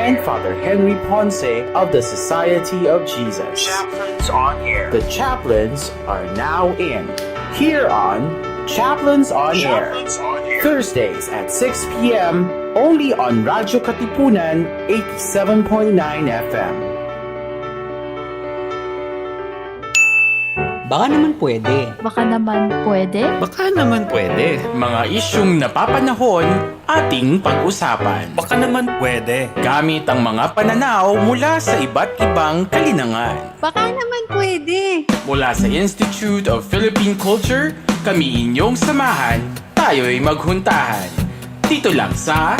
and Father Henry Ponce of the Society of Jesus. Chaplains on Air. The chaplains are now in. Here on Chaplains on Air. Thursdays at 6 p.m. only on radyo-katipunan 87.9 FM. Baka naman pwede. Baka naman pwede. Baka naman pwede. Mga isyung napapanahon ating pag-usapan. Baka naman pwede. Gamit ang mga pananaw mula sa iba't ibang kalinangan. Baka naman pwede. Mula sa Institute of Philippine Culture, kami inyong samahan, tayo'y maghuntahan. Dito lang sa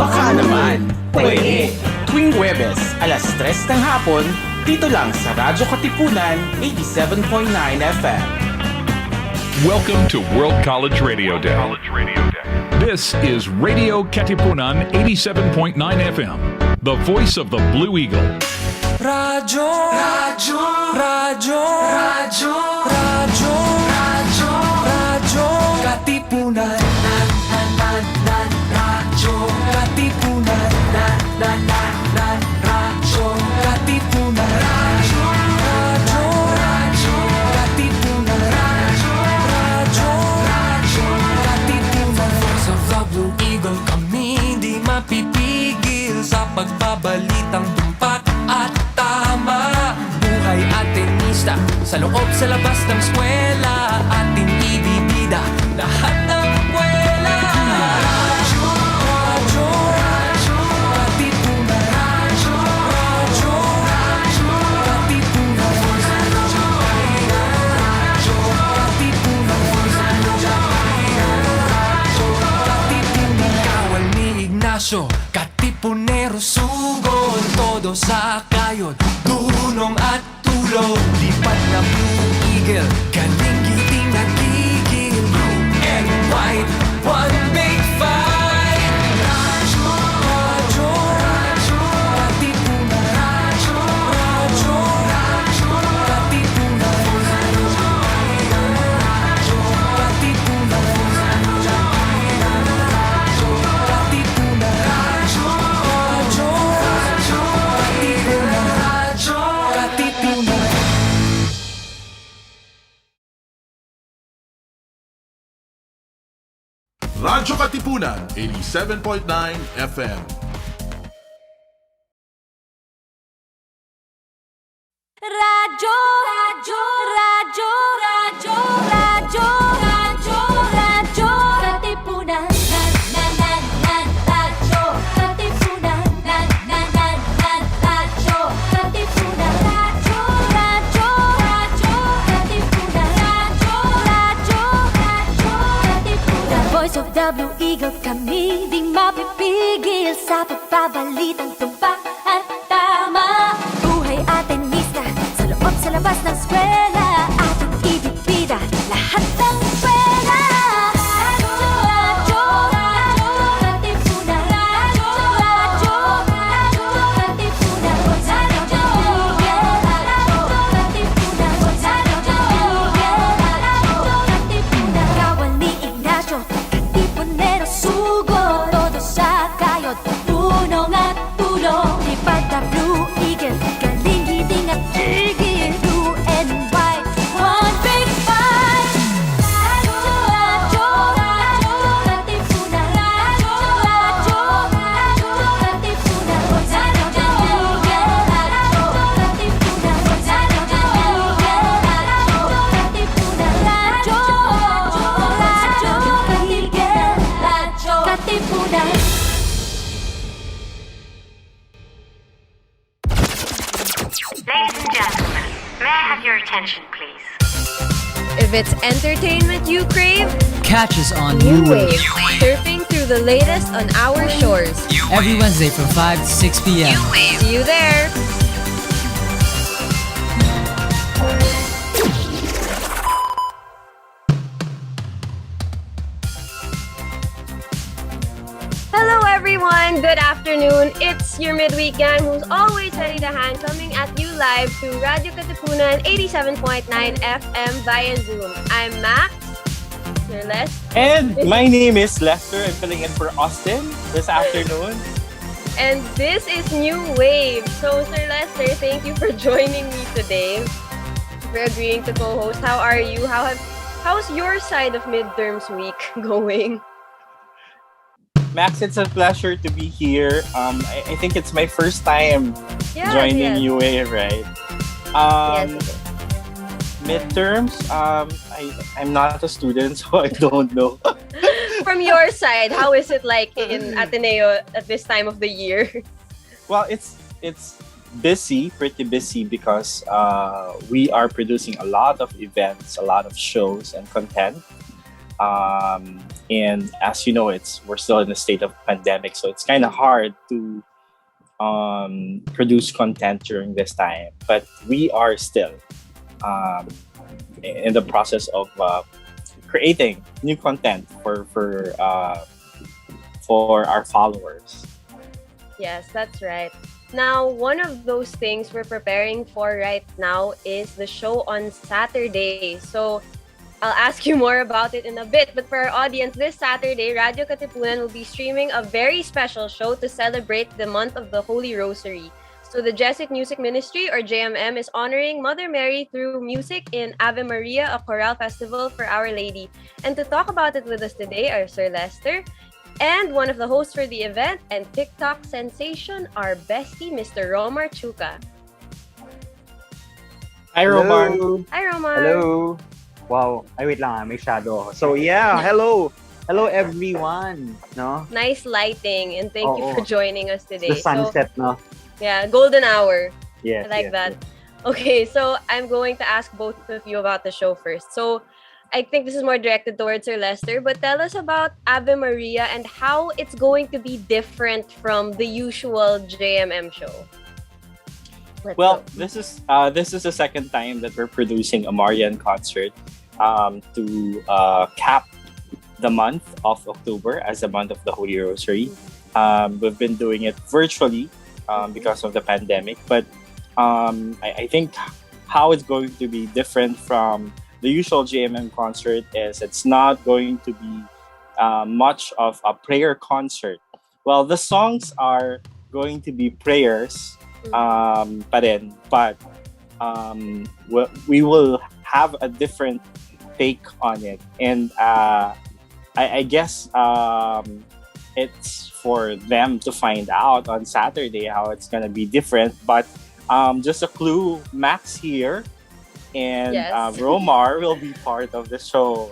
Baka Naman Pwede. Tuwing Huwebes, alas 3 ng hapon, dito lang sa Radyo Katipunan 87.9 FM. Welcome to World College Radio Day. This is Radio Katipunan 87.9 FM, the voice of the Blue Eagle. Radyo, radyo, radyo, radyo, radyo, radyo, radyo, Katipunan, radyo, Katipunan, radyo, Katipunan, radyo, radyo, radyo, Katipunan, radyo, radyo, Katipunan. Voice of the Blue Eagle, kami di mapipigil sa pagbabalitang tumpak at tama. Buhay at tenista, sa loob sa labas ng eskwela, ating ibibida lahat ng kwela. Radyo, radyo, radyo, Katipunan, radyo, radyo, radyo, Katipunan, radyo, radyo, Katipunan, radyo, Katipunan. Kawal ni Ignacio, Katipunero, sugod, todo sa kayod, dunong at tulog, lipat na Blue Eagle, galing giting nagigil, blue and white, one big fight. Radyo, radyo, radyo, Katipunan, radyo, radyo, radyo, Katipunan, radyo, radyo, Katipunan, radyo, radyo, Katipunan, radyo, radyo, radyo, Katipunan, radyo, Katipunan. Radyo Katipunan 87.9 FM. Radyo, radyo, radyo, radyo, radyo, radyo, radyo, Katipunan, radyo, Katipunan, radyo, Katipunan, radyo, radyo, radyo, Katipunan, radyo, Katipunan. The voice of the Blue Eagle, kami di mapipigil sa pagbabalitang tumpak at tama. Buhay at tenista, sa loob sa labas ng eskwela, ating ibibida lahat ng kwela. Radyo, radyo, radyo, Katipunan, radyo, radyo, radyo, Katipunan, radyo, Katipunan, radyo, Katipunan. Kawal ni Ignacio, Katipunero, sugod, todo sa kayod, tunong at tulong, lipat na Blue Eagle, galing giting at tigil, blue and white, one big fight. Radyo, radyo, radyo, Katipunan, radyo, radyo, radyo, Katipunan, radyo, Katipunan, radyo, Katipunan. Ladies and gentlemen, may I have your attention, please? If it's entertainment you crave, Catch us on New Wave surfing through the latest on our shores. every Wednesday from 5 to 6 p.m. See you there. Hello everyone, good afternoon. It's your midweek gang who's always ready to hand, coming at you live through Radio Katipunan 87.9 FM via Zoom. I'm Max, your Les. And my name is Lester. I'm filling in for Austin this afternoon. And this is New Wave. So, Sir Lester, thank you for joining me today, for agreeing to co-host. How are you? How's your side of midterms week going? Max, it's a pleasure to be here. I think it's my first time joining you, right? Yes. Midterms, I'm not a student, so I don't know. From your side, how is it like in Ateneo at this time of the year? Well, it's busy, pretty busy, because we are producing a lot of events, a lot of shows and content. And as you know, we're still in a state of pandemic, so it's kind of hard to produce content during this time. But we are still in the process of creating new content for our followers. Yes, that's right. Now, one of those things we're preparing for right now is the show on Saturday. So, I'll ask you more about it in a bit. But for our audience, this Saturday, Radio Katipunan will be streaming a very special show to celebrate the month of the Holy Rosary. So the Jesuit Music Ministry, or JMM, is honoring Mother Mary through music in Ave Maria, a choral festival for Our Lady. And to talk about it with us today are Sir Lester, and one of the hosts for the event, and TikTok sensation, our bestie, Mr. Romar Chuka. Hi, Romar. Hi, Romar. Hello. Wow. Ay, wait lang, may shadow ako. So, yeah, hello. Hello, everyone. No? Nice lighting, and thank you for joining us today. The sunset, no? Yeah, golden hour. Yes, I like that. Yes. Okay, so I'm going to ask both of you about the show first. So, I think this is more directed towards Sir Lester, but tell us about Ave Maria and how it's going to be different from the usual JMM show. Let's go. This is the second time that we're producing a Marian concert to cap the month of October as the month of the Holy Rosary. We've been doing it virtually because of the pandemic, but I think how it's going to be different from the usual JMM concert is it's not going to be much of a prayer concert. Well, the songs are going to be prayers, but we will have a different take on it, and I guess it's for them to find out on Saturday how it's gonna be different. But just a clue, Max here and Romar will be part of the show.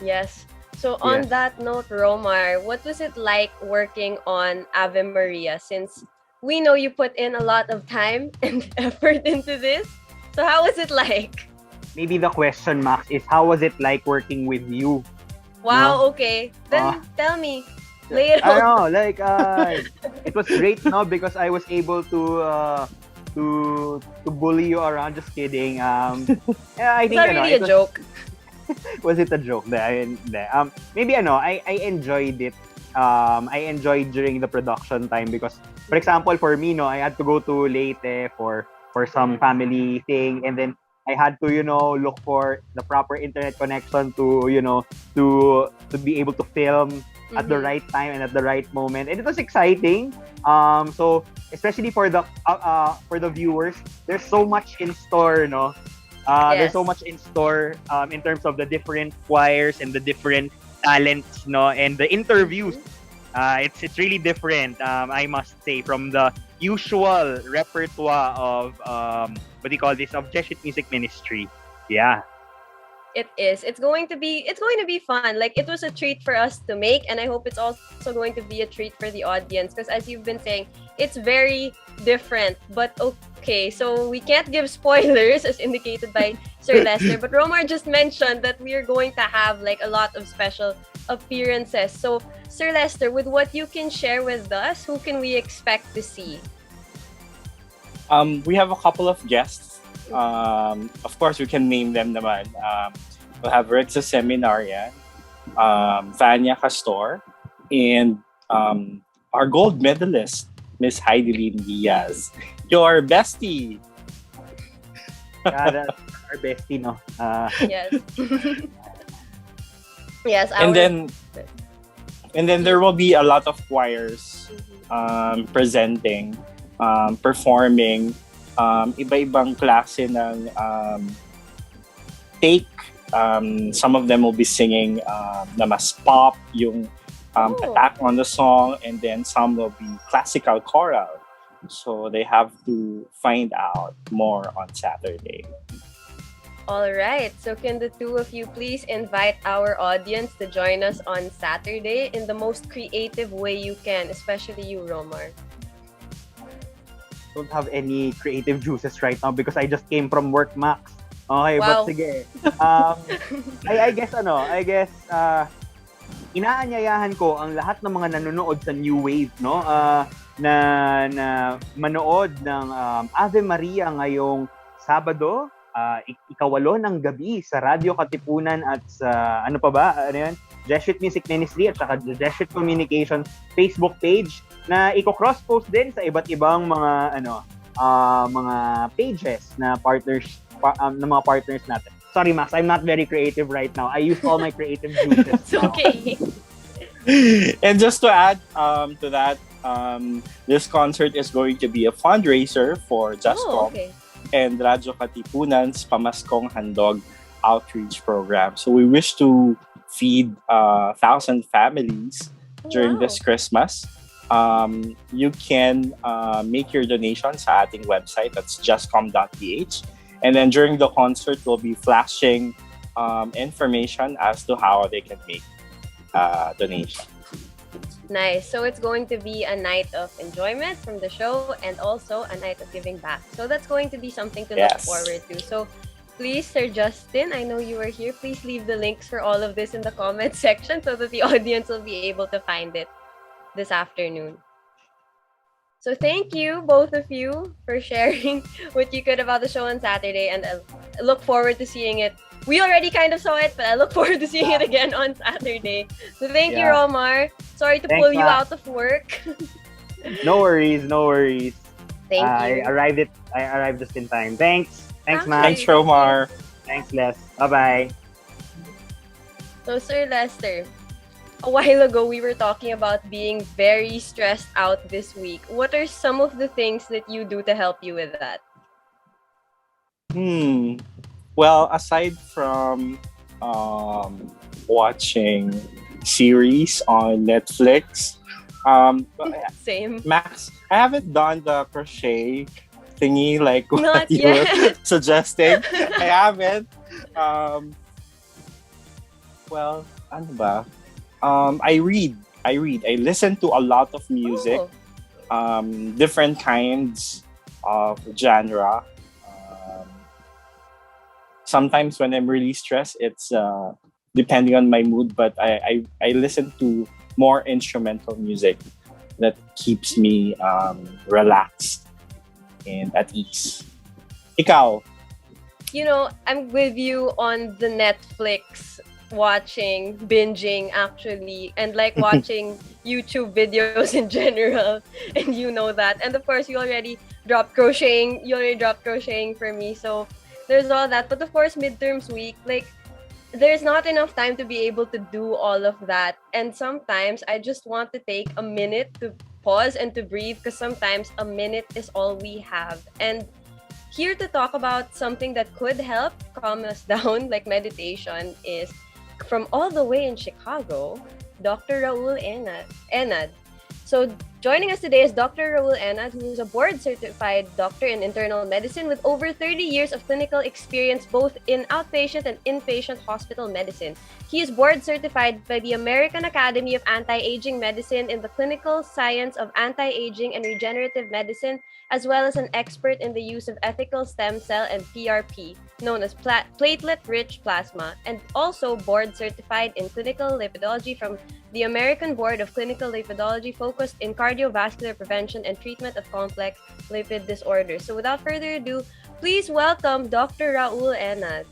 Yes. So on that note, Romar, what was it like working on Ave Maria? Since we know you put in a lot of time and effort into this. So how was it like? Maybe the question, Max, is how was it like working with you? Wow, No? okay. Then tell me. Lay it I out. know, like it was great, no, because I was able to bully you around. Just kidding. Yeah, I think It's not really a joke. Was it a joke? Maybe I enjoyed it. I enjoyed during the production time because, for example, for me, I had to go to Leyte for some family thing, and then I had to, look for the proper internet connection to be able to film at the right time and at the right moment, and it was exciting. So especially for the viewers, there's so much in store, There's so much in store in terms of the different choirs and the different talents, and the interviews. It's really different, I must say, from the usual repertoire of of Jesuit Music Ministry. Yeah. It is. It's going to be fun. Like, it was a treat for us to make, and I hope it's also going to be a treat for the audience, because as you've been saying, it's very different. But okay, so we can't give spoilers as indicated by Sir Lester, but Romar just mentioned that we are going to have like a lot of special appearances. So Sir Lester, with what you can share with us, who can we expect to see? We have a couple of guests. Of course, we can name them naman. We'll have Rexa Seminarian, Vanya Castor, and our gold medalist, Miss Heidelin Diaz. Your bestie. Yeah, that's our bestie, no? Yes. Yes. And then And then there will be a lot of choirs presenting, performing, iba-ibang klase ng take. Some of them will be singing na mas pop, yung attack on the song, and then some will be classical choral. So they have to find out more on Saturday. All right. So can the two of you please invite our audience to join us on Saturday in the most creative way you can, especially you, Romar? Don't have any creative juices right now because I just came from work, Max. Okay, Wow. but sige. I guess inaanyayahan ko ang lahat ng mga nanonood sa New Wave, no? Na manood ng Ave Maria ngayong Sabado, ikawalo ng gabi sa Radyo Katipunan at sa Jesuit Music Ministry at saka the Jesuit Communications Facebook page na iko-cross-post din sa iba't ibang mga mga pages na partners ng mga partners natin. Sorry, Max, I'm not very creative right now. I used all my creative juices. It's okay. And just to add to that, this concert is going to be a fundraiser for jescom and Radyo Katipunan's Pamaskong Handog outreach program. So we wish to feed 1,000 families during this Christmas. You can make your donation sa ating website. That's jescom.ph. And then during the concert, we'll be flashing information as to how they can make donation. Nice. So it's going to be a night of enjoyment from the show and also a night of giving back. So that's going to be something to look forward to. So please, Sir Justin, I know you were here. Please leave the links for all of this in the comment section so that the audience will be able to find it this afternoon. So thank you, both of you, for sharing what you could about the show on Saturday, and I look forward to seeing it. We already kind of saw it, but I look forward to seeing it again on Saturday. So thank you, Romar. Sorry to pull you out of work. No worries. Thank you. I arrived just in time. Thanks, Max. Thanks, Romar. Thanks, Les. Bye-bye. So, Sir Lester, a while ago, we were talking about being very stressed out this week. What are some of the things that you do to help you with that? Well, aside from watching series on Netflix, Same. Max, I haven't done the crochet thingy like what Not you were yet. suggesting. I haven't. Well, ano ba? I read. I listen to a lot of music, different kinds of genre. Sometimes when I'm really stressed, it's depending on my mood, but I listen to more instrumental music that keeps me relaxed and at ease. Ikaw? You know, I'm with you on the Netflix watching, binging actually, and like watching YouTube videos in general, and you know that. And of course, you already dropped crocheting for me, so there's all that. But of course, midterms week, like, there's not enough time to be able to do all of that. And sometimes I just want to take a minute to pause and to breathe, because sometimes a minute is all we have. And here to talk about something that could help calm us down, like meditation, is from all the way in Chicago, Dr. Raul Enad. So joining us today is Dr. Raul Enad, who is a board-certified doctor in internal medicine with over 30 years of clinical experience both in outpatient and inpatient hospital medicine. He is board-certified by the American Academy of Anti-Aging Medicine in the clinical science of anti-aging and regenerative medicine, as well as an expert in the use of ethical stem cell and PRP, known as platelet-rich plasma, and also board-certified in clinical lipidology from the American Board of Clinical Lipidology, focused in cardiovascular prevention and treatment of complex lipid disorders. So without further ado, please welcome Dr. Raul Enad.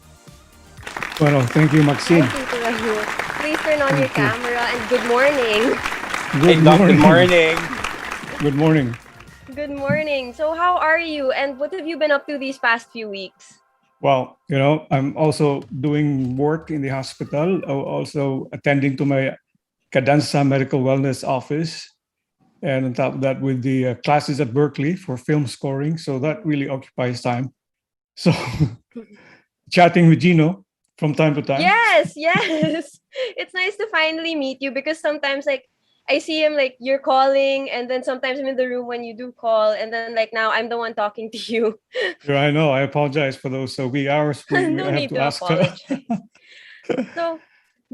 Well, thank you, Maxine. Thank you, Raul. Please turn on your camera, and good morning. Good morning. Good morning. Good morning. So how are you, and what have you been up to these past few weeks? Well, I'm also doing work in the hospital, also attending to my Cadenza Medical Wellness Office, and on top of that, with the classes at Berkeley for film scoring. So that really occupies time. So chatting with Gino from time to time. Yes, yes. It's nice to finally meet you because sometimes like I see him like you're calling and then sometimes I'm in the room when you do call and then like now I'm the one talking to you. Sure, I know. I apologize for those wee hours. No I have need to to ask. apologize. So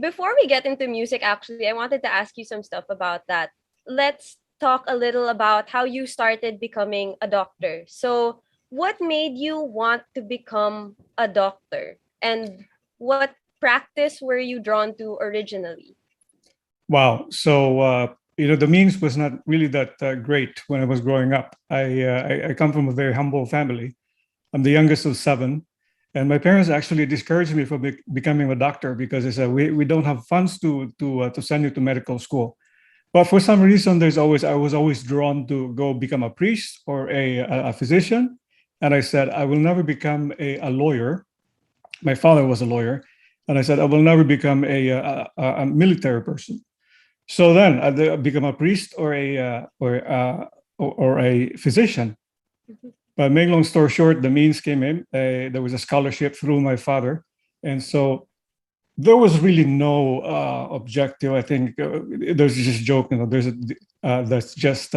before we get into music, actually, I wanted to ask you some stuff about that. Let's talk a little about how you started becoming a doctor. So what made you want to become a doctor? And what practice were you drawn to originally? Wow. So, the means was not really that great when I was growing up. I come from a very humble family. I'm the youngest of seven. And my parents actually discouraged me from becoming a doctor because they said, we don't have funds to send you to medical school. But for some reason, I was always drawn to go become a priest or a physician. And I said, I will never become a lawyer. My father was a lawyer. And I said, I will never become a military person. So then I become a priest or a physician. But make long story short, the means came in. There was a scholarship through my father. And so there was really no objective. I think there's just a joke, that's just,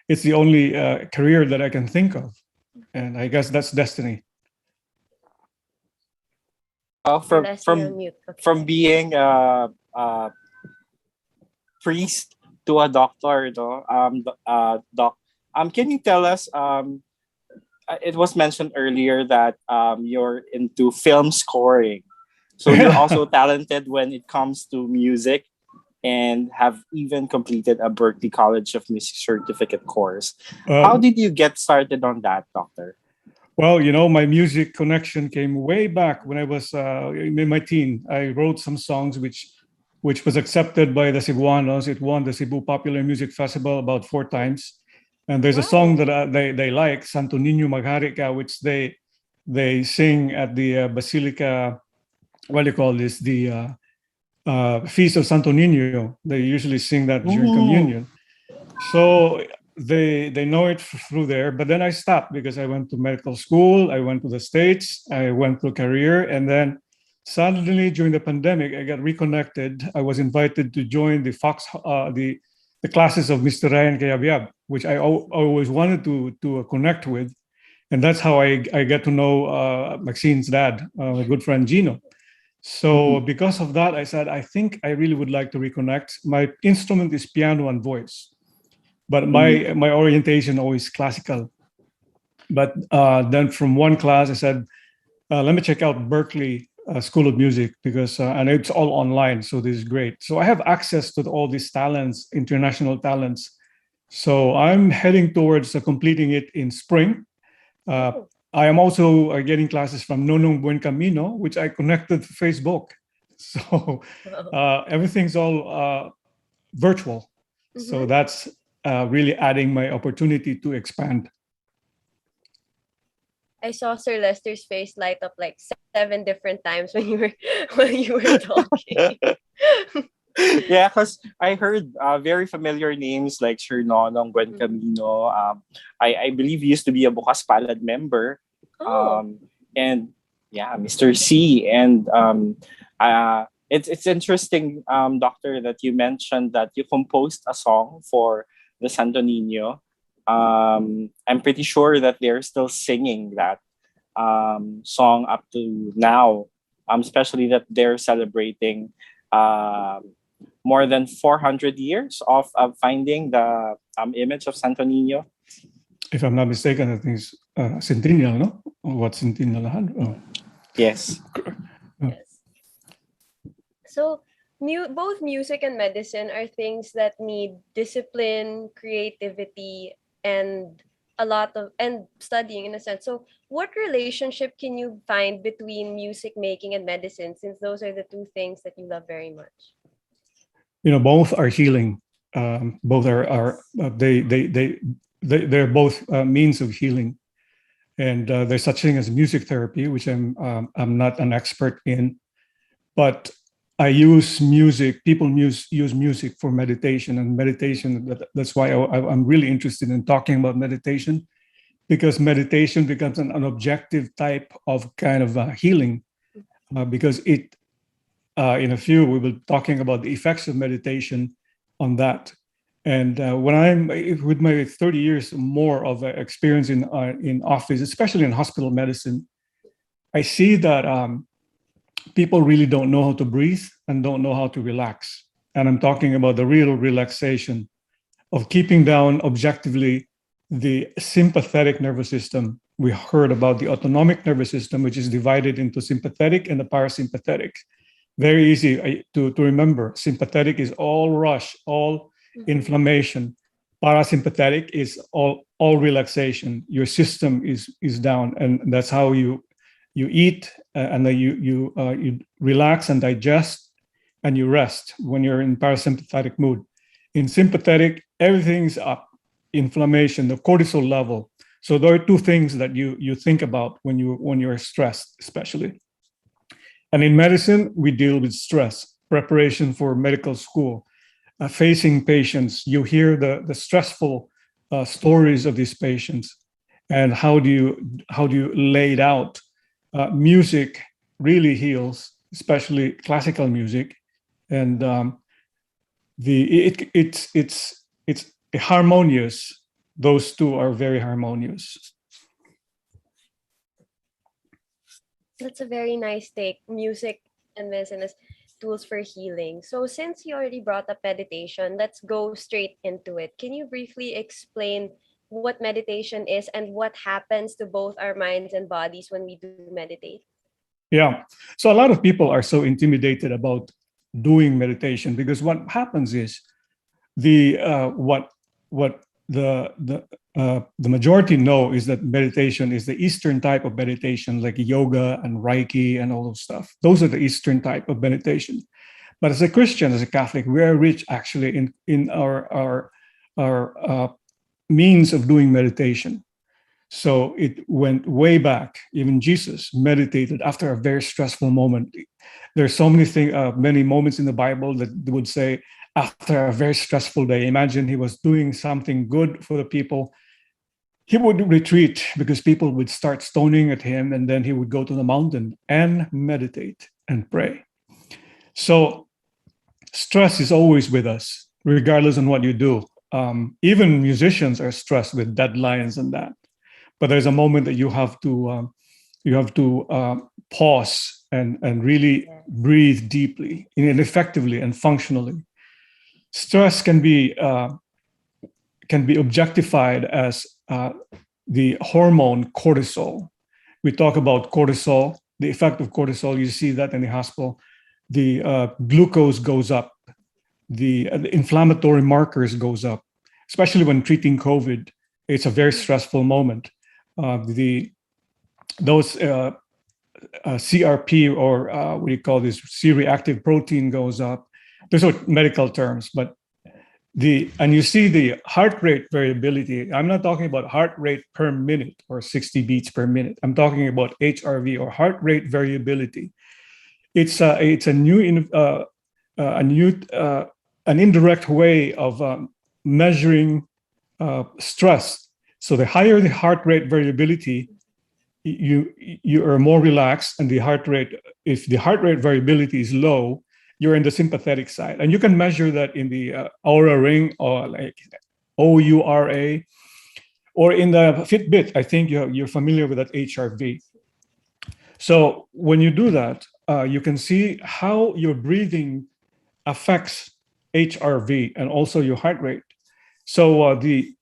it's the only career that I can think of. And I guess that's destiny. From being a priest to a doctor, doc. Can you tell us? It was mentioned earlier that you're into film scoring, so you're also talented when it comes to music, and have even completed a Berklee College of Music certificate course. How did you get started on that, Doctor? Well, my music connection came way back when I was in my teen. I wrote some songs which was accepted by the Cebuanos. It won the Cebu Popular Music Festival about 4 times. And there's a song that they like, Santo Niño Maghari Ka, which they sing at the Basilica, what do you call this? The Feast of Santo Niño. They usually sing that during communion. So they know it through there, but then I stopped because I went to medical school, I went to the States, I went to career, and then suddenly during the pandemic, I got reconnected. I was invited to join the the classes of Mr. Ryan Kayabyab, which I always wanted to connect with, and that's how I get to know Maxine's dad, my good friend Gino. So because of that, I said, I think I really would like to reconnect. My instrument is piano and voice. But my orientation always classical. But then from one class, I said, let me check out Berklee School of Music because and it's all online, so this is great. So I have access to all these talents, international talents. So I'm heading towards completing it in spring. I am also getting classes from Nonong Buen Camino, which I connected to Facebook. So everything's all virtual. So that's really adding my opportunity to expand. I saw Sir Lester's face light up like 7 different times when you were talking. Yeah, because I heard very familiar names like Sir Nonong Buen Camino. I believe he used to be a Bukas Palad member. And yeah, Mr. C. And it's interesting, Doctor, that you mentioned that you composed a song for the Santo Niño. I'm pretty sure that they're still singing that song up to now, especially that they're celebrating more than 400 years of finding the image of Santo Niño. If I'm not mistaken, I think it's Centennial, no? Or what Centennial? Oh. Yes. Yes. So both music and medicine are things that need discipline, creativity, and studying in a sense. So what relationship can you find between music making and medicine, since those are the 2 things that you love very much? Both are healing. Both are they're both means of healing. And there's such thing as music therapy, which I'm not an expert in, but I use music. People use music for meditation, and meditation. That's why I'm really interested in talking about meditation, because meditation becomes an objective type of kind of healing, because it. In a few, we will be talking about the effects of meditation on that. And when I'm with my 30 years more of experience in office, especially in hospital medicine, I see that people really don't know how to breathe and don't know how to relax. And I'm talking about the real relaxation of keeping down objectively the sympathetic nervous system. We heard about the autonomic nervous system, which is divided into sympathetic and the parasympathetic. Very easy to remember. Sympathetic is all rush, all inflammation. Parasympathetic is all relaxation. Your system is down, and that's how you eat, and then you relax and digest, and you rest when you're in parasympathetic mood. In sympathetic, everything's up. Inflammation, the cortisol level. So there are two things that you think about when you're stressed, especially. And in medicine, we deal with stress, preparation for medical school, facing patients. You hear the stressful stories of these patients, and how do you lay it out? Music really heals, especially classical music, and it's harmonious. Those two are very harmonious. That's a very nice take. Music and medicine as tools for healing. So since you already brought up meditation, let's go straight into it. Can you briefly explain what meditation is and what happens to both our minds and bodies when we do meditate? Yeah. So a lot of people are so intimidated about doing meditation, because what happens is what the majority know is that meditation is the Eastern type of meditation, like yoga and Reiki and all those stuff. Those are the Eastern type of meditation. But as a Christian, as a Catholic, we are rich actually in our means of doing meditation. So it went way back. Even Jesus meditated after a very stressful moment. There's so many moments in the Bible that would say, after a very stressful day, imagine he was doing something good for the people, he would retreat because people would start stoning at him, and then he would go to the mountain and meditate and pray. So stress is always with us, regardless of what you do. Even musicians are stressed with deadlines and that. But there's a moment that you have to pause and really breathe deeply and effectively and functionally. Stress can be objectified as the hormone cortisol. We talk about cortisol, the effect of cortisol. You see that in the hospital. The glucose goes up. The inflammatory markers goes up, especially when treating COVID. It's a very stressful moment. Those CRP, or what do you call this, C-reactive protein goes up. Those are medical terms, but and you see the heart rate variability. I'm not talking about heart rate per minute or 60 beats per minute. I'm talking about HRV, or heart rate variability. It's an indirect way of measuring stress. So the higher the heart rate variability, you are more relaxed, and if the heart rate variability is low, you're in the sympathetic side. And you can measure that in the Oura ring, or like OURA, or in the Fitbit. I think you're familiar with that HRV. So when you do that, you can see how your breathing affects HRV and also your heart rate. So the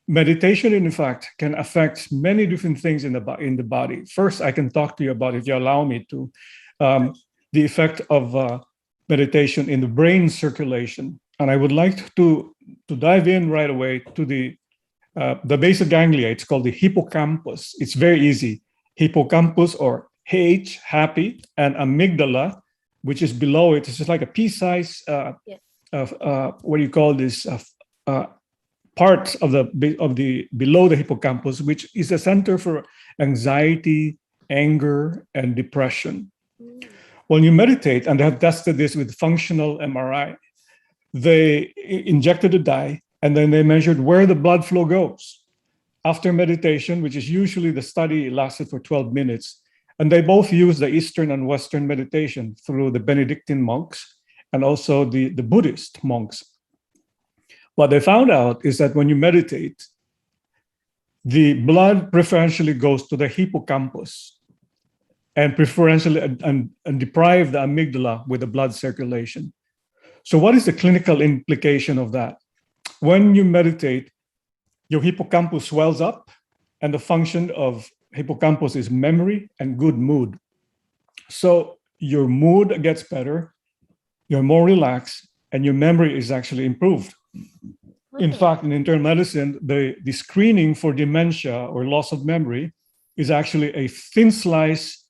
meditation, in fact, can affect many different things in the body. First, I can talk to you about, if you allow me to, the effect of meditation in the brain circulation. And I would like to dive in right away to the basal ganglia. It's called the hippocampus. It's very easy. Hippocampus, or H, happy, and amygdala, which is below it. It's just like a pea-size, what do you call this, parts of the below the hippocampus, which is a center for anxiety, anger, and depression. When you meditate, and they have tested this with functional MRI, they injected a dye and then they measured where the blood flow goes after meditation, which is usually the study lasted for 12 minutes. And they both used the Eastern and Western meditation through the Benedictine monks and also the Buddhist monks. What they found out is that when you meditate, the blood preferentially goes to the hippocampus and preferentially and deprive the amygdala with the blood circulation. So what is the clinical implication of that? When you meditate, your hippocampus swells up, and the function of hippocampus is memory and good mood. So your mood gets better, you're more relaxed, and your memory is actually improved. In fact, in internal medicine, the screening for dementia or loss of memory is actually a thin slice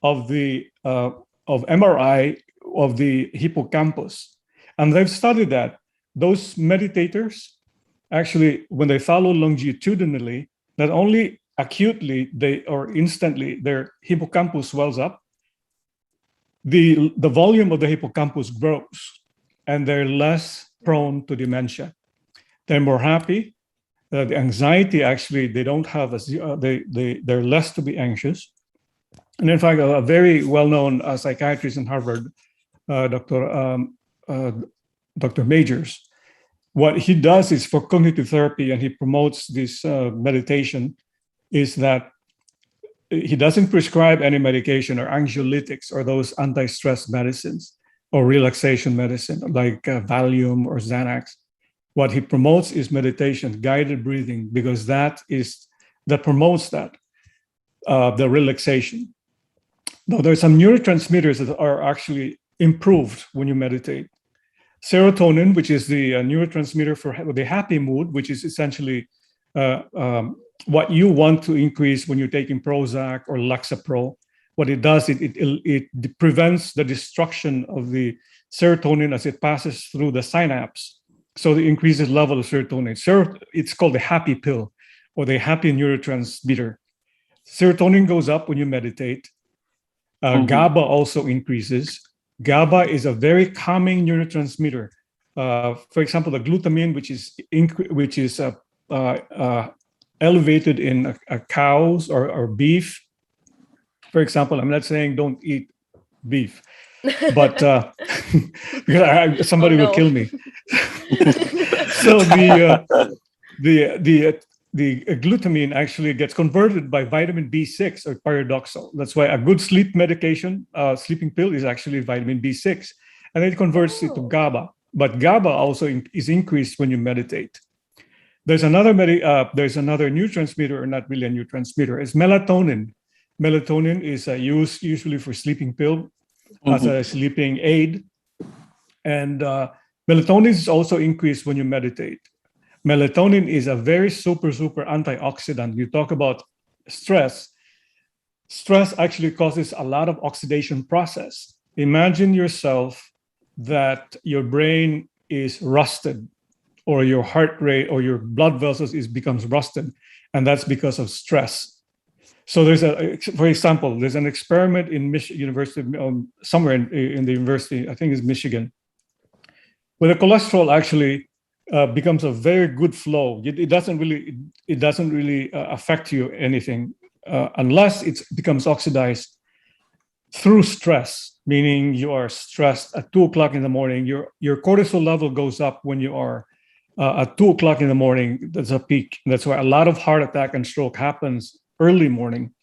of the of MRI of the hippocampus. And they've studied that. Those meditators, actually, when they follow longitudinally, not only acutely or instantly their hippocampus swells up, the volume of the hippocampus grows, and they're less prone to dementia. They're more happy. The anxiety, actually, they don't have they're less to be anxious. And in fact, a very well-known psychiatrist in Harvard, Dr. Majors, what he does is for cognitive therapy, and he promotes this meditation, is that he doesn't prescribe any medication or anxiolytics or those anti-stress medicines or relaxation medicine like Valium or Xanax. What he promotes is meditation, guided breathing, because that promotes the relaxation. Now, there are some neurotransmitters that are actually improved when you meditate. Serotonin, which is the neurotransmitter for the happy mood, which is essentially what you want to increase when you're taking Prozac or Lexapro. What it does, it prevents the destruction of the serotonin as it passes through the synapse. So it increases level of serotonin. It's called the happy pill or the happy neurotransmitter. Serotonin goes up when you meditate. GABA also increases. GABA is a very calming neurotransmitter. For example, the glutamine, which is elevated in cows or beef. For example, I'm not saying don't eat beef, but somebody will kill me. So the glutamine actually gets converted by vitamin B6 or pyridoxal. That's why a good sleep medication, sleeping pill, is actually vitamin B6, and it converts it to GABA. But GABA also is increased when you meditate. There's another neurotransmitter, or not really a neurotransmitter. It's melatonin. Melatonin is used usually for sleeping pill as a sleeping aid, and melatonin is also increased when you meditate. Melatonin is a very super antioxidant. You talk about stress. Stress actually causes a lot of oxidation process. Imagine yourself that your brain is rusted, or your heart rate or your blood vessels becomes rusted, and that's because of stress. So for example, there's an experiment in University, somewhere in the university, I think it's Michigan, where the cholesterol actually becomes a very good flow. It doesn't really affect you anything unless it becomes oxidized through stress, meaning you are stressed at 2:00 in the morning. Your cortisol level goes up when you are at 2:00 in the morning. That's a peak. That's why a lot of heart attack and stroke happens early morning,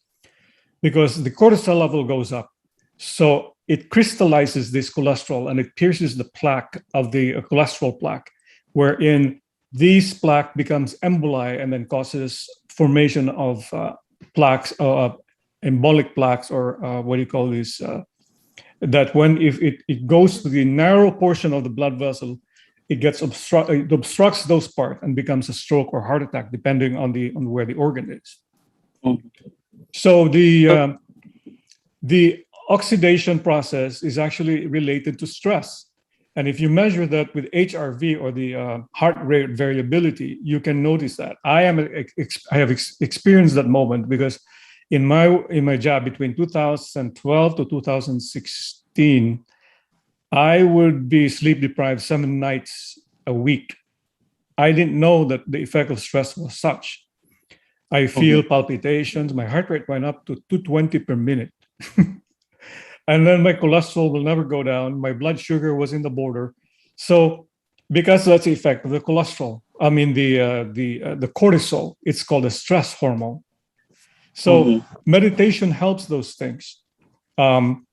because the cortisol level goes up. So it crystallizes this cholesterol and it pierces the plaque of the cholesterol plaque, wherein these plaque becomes emboli and then causes formation of plaques, embolic plaques, or what do you call this? That when if it goes to the narrow portion of the blood vessel, it obstructs those parts and becomes a stroke or heart attack, depending on where the organ is. So the oxidation process is actually related to stress. And if you measure that with HRV, or the heart rate variability, you can notice that. I have experienced that moment, because in my job between 2012 to 2016, 15, I would be sleep deprived 7 nights a week. I didn't know that the effect of stress was such. I feel palpitations. My heart rate went up to 220 per minute. And then my cholesterol will never go down. My blood sugar was in the border. So because that's the effect of the cholesterol, I mean the cortisol, it's called a stress hormone. So meditation helps those things. When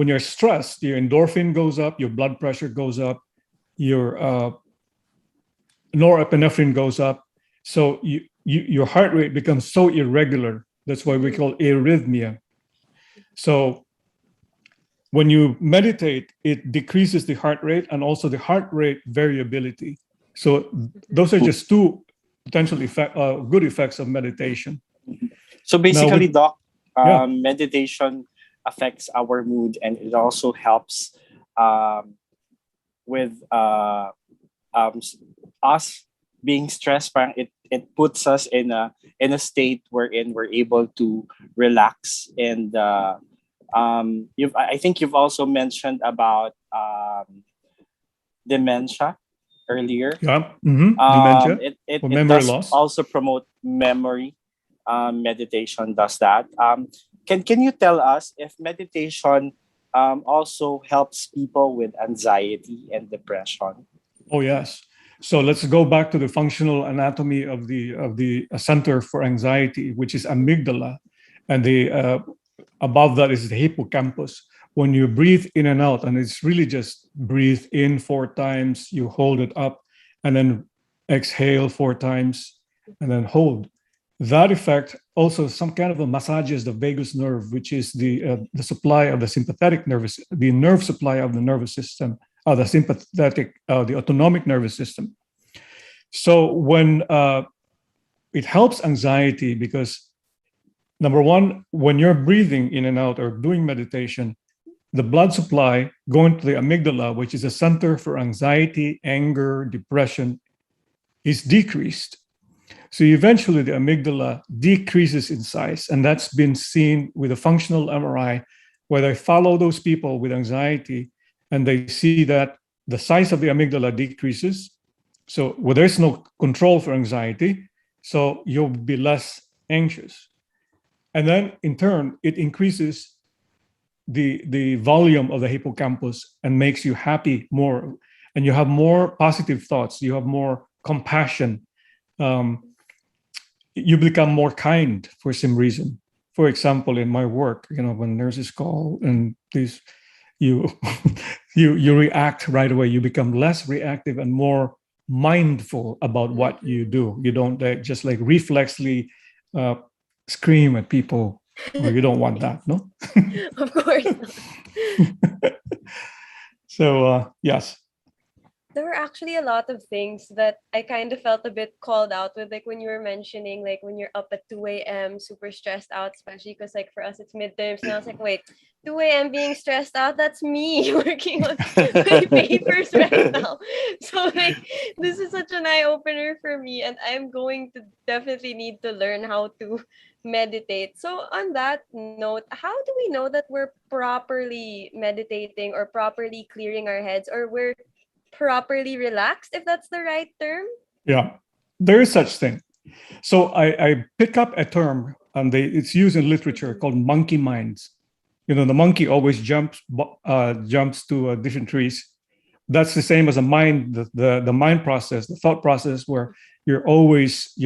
you're stressed, your endorphin goes up, your blood pressure goes up, your norepinephrine goes up. So your heart rate becomes so irregular. That's why we call arrhythmia. So when you meditate, it decreases the heart rate and also the heart rate variability. So those are just two potential good effects of meditation. So basically, Doc, meditation affects our mood, and it also helps with us being stressed. It puts us in a state wherein we're able to relax. And I think you've also mentioned about dementia earlier. Yeah, dementia. It memory does loss. also promote memory. Meditation does that. Can you tell us if meditation also helps people with anxiety and depression? Oh yes. So let's go back to the functional anatomy of the center for anxiety, which is amygdala, and the above that is the hippocampus. When you breathe in and out, and it's really just breathe in 4 times, you hold it up, and then exhale 4 times, and then hold. That effect also some kind of a massages the vagus nerve, which is the supply of the sympathetic nervous, the nerve supply of the nervous system, the sympathetic, the autonomic nervous system. So when it helps anxiety because number one, when you're breathing in and out or doing meditation, the blood supply going to the amygdala, which is a center for anxiety, anger, depression, is decreased. So eventually the amygdala decreases in size. And that's been seen with a functional MRI where they follow those people with anxiety and they see that the size of the amygdala decreases. So there's no control for anxiety. So you'll be less anxious. And then in turn, it increases the volume of the hippocampus and makes you happy more. And you have more positive thoughts. You have more compassion. You become more kind for some reason. For example, in my work, when nurses call and these, you react right away. You become less reactive and more mindful about what you do. You don't just like reflexly scream at people. Or you don't want that, no? Of course. So yes. There were actually a lot of things that I kind of felt a bit called out with, like when you were mentioning, like when you're up at 2 a.m., super stressed out, especially because like for us it's midterms. And I was like, wait, 2 a.m. being stressed out, that's me working on my papers right now. So like this is such an eye-opener for me, and I'm going to definitely need to learn how to meditate. So on that note, how do we know that we're properly meditating or properly clearing our heads, or we're properly relaxed, if that's the right term? Yeah, there is such thing. So I pick up a term, and it's used in literature called monkey minds. The monkey always jumps to different trees. That's the same as a mind, the mind process, the thought process, where your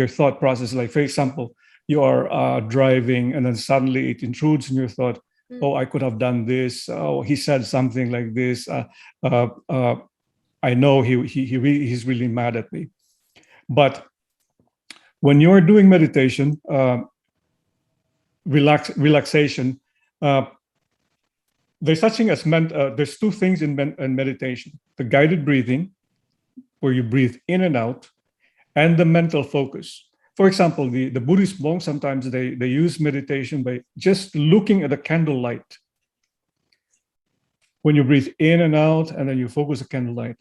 thought process, like for example, you are driving and then suddenly it intrudes in your thought. Oh, I could have done this. Oh, he said something like this. I know he's really mad at me. But when you're doing meditation, relaxation, there's such thing as there's 2 things in meditation: the guided breathing, where you breathe in and out, and the mental focus. For example, the Buddhist monks sometimes they use meditation by just looking at the candlelight. When you breathe in and out, and then you focus the candlelight.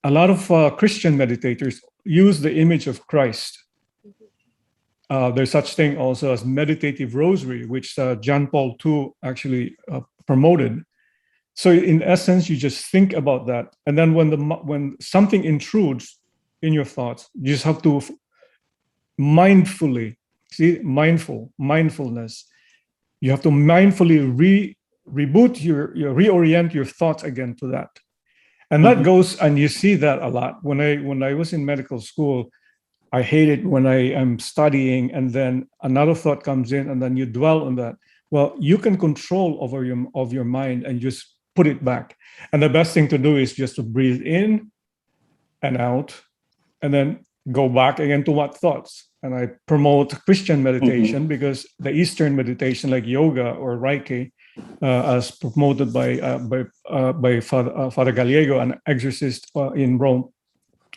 A lot of Christian meditators use the image of Christ. There's such thing also as meditative rosary, which John Paul II actually promoted. So in essence, you just think about that, and then when something intrudes in your thoughts, you just have to mindfulness. You have to mindfully reorient your thoughts again to that, and that goes. And you see that a lot when I was in medical school. I hate it when I am studying and then another thought comes in and then you dwell on that. Well, you can control over your mind and just put it back. And the best thing to do is just to breathe in and out and then go back again to what thoughts. And I promote Christian meditation because the Eastern meditation like yoga or Reiki, as promoted by Father Gallego, an exorcist in Rome,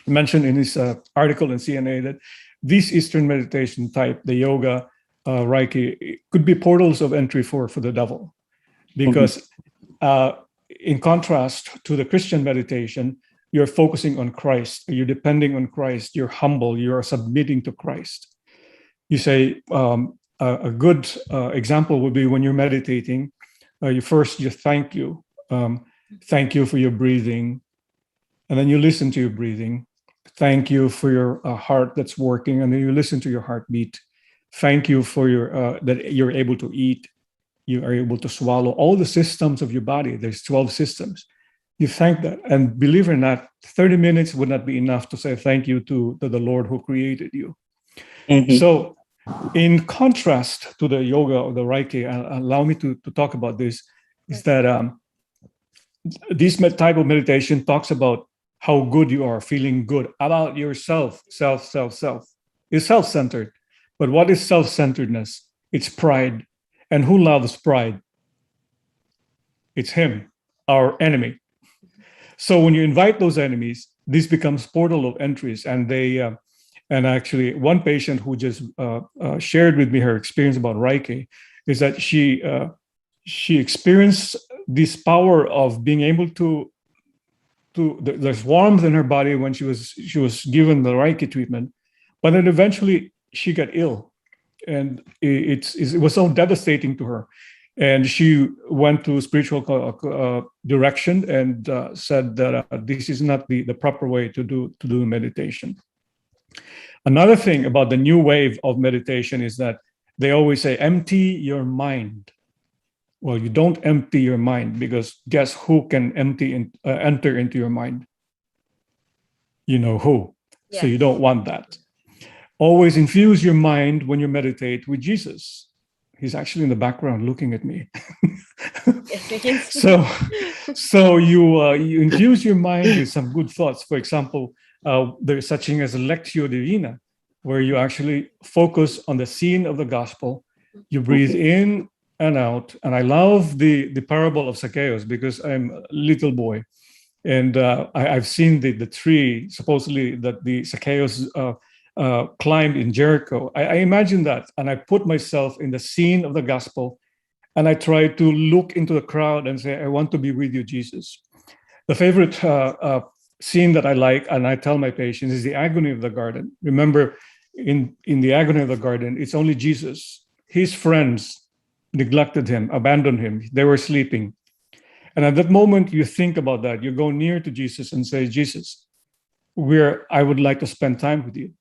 mentioned in his article in CNA that this Eastern meditation type, the yoga, Reiki, could be portals of entry for the devil. Because in contrast to the Christian meditation, you're focusing on Christ, you're depending on Christ, you're humble, you're submitting to Christ. You say, a good example would be when you're meditating, you thank you. Thank you for your breathing. And then you listen to your breathing. Thank you for your heart that's working, and then you listen to your heartbeat. Thank you for your that you're able to eat, you are able to swallow, all the systems of your body. There's 12 systems. You thank that, and believe it or not, 30 minutes would not be enough to say thank you to the Lord who created you. So, in contrast to the yoga or the Reiki, allow me to talk about this. Is that this type of meditation talks about how good you are, feeling good about yourself, self. It's self-centered. But what is self-centeredness? It's pride. And who loves pride? It's him, our enemy. So when you invite those enemies, this becomes portal of entries. And and actually one patient who just shared with me her experience about Reiki is that she experienced this power of being able to there's warmth in her body when she was given the Reiki treatment, but then eventually she got ill, and it was so devastating to her, and she went to spiritual direction and said that this is not the proper way to do meditation. Another thing about the new wave of meditation is that they always say empty your mind. Well, you don't empty your mind, because guess who can enter into your mind? You know who. Yes. So you don't want that. Always infuse your mind when you meditate with Jesus. He's actually in the background looking at me. Yes, we can see. So you infuse your mind with some good thoughts. For example, there's such thing as a Lectio Divina, where you actually focus on the scene of the gospel. You breathe in and out. And I love the parable of Zacchaeus, because I'm a little boy, and I've seen the tree supposedly that the Zacchaeus climbed in Jericho. I imagine that, and I put myself in the scene of the gospel, and I try to look into the crowd and say, I want to be with you, Jesus. The favorite scene that I like, and I tell my patients, is the agony of the garden. Remember, in the agony of the garden, it's only Jesus. His friends neglected him, abandoned him. They were sleeping. And at that moment, you think about that. You go near to Jesus and say, Jesus, I would like to spend time with you.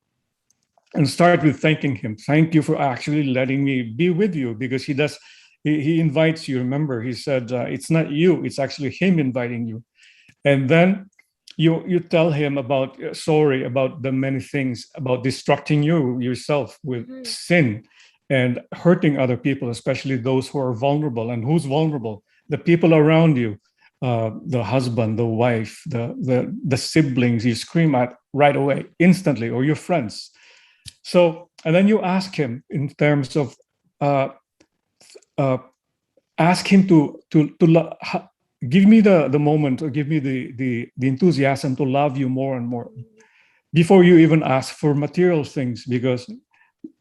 And start with thanking him. Thank you for actually letting me be with you, because he invites you. Remember, he said, it's not you, it's actually him inviting you. And then you tell him about the many things, about destructing yourself with sin and hurting other people, especially those who are vulnerable. And who's vulnerable? The people around you, the husband, the wife, the siblings you scream at right away, instantly, or your friends. So, and then you ask him in terms of, ask him to give me the moment, or give me the enthusiasm to love you more and more, before you even ask for material things. Because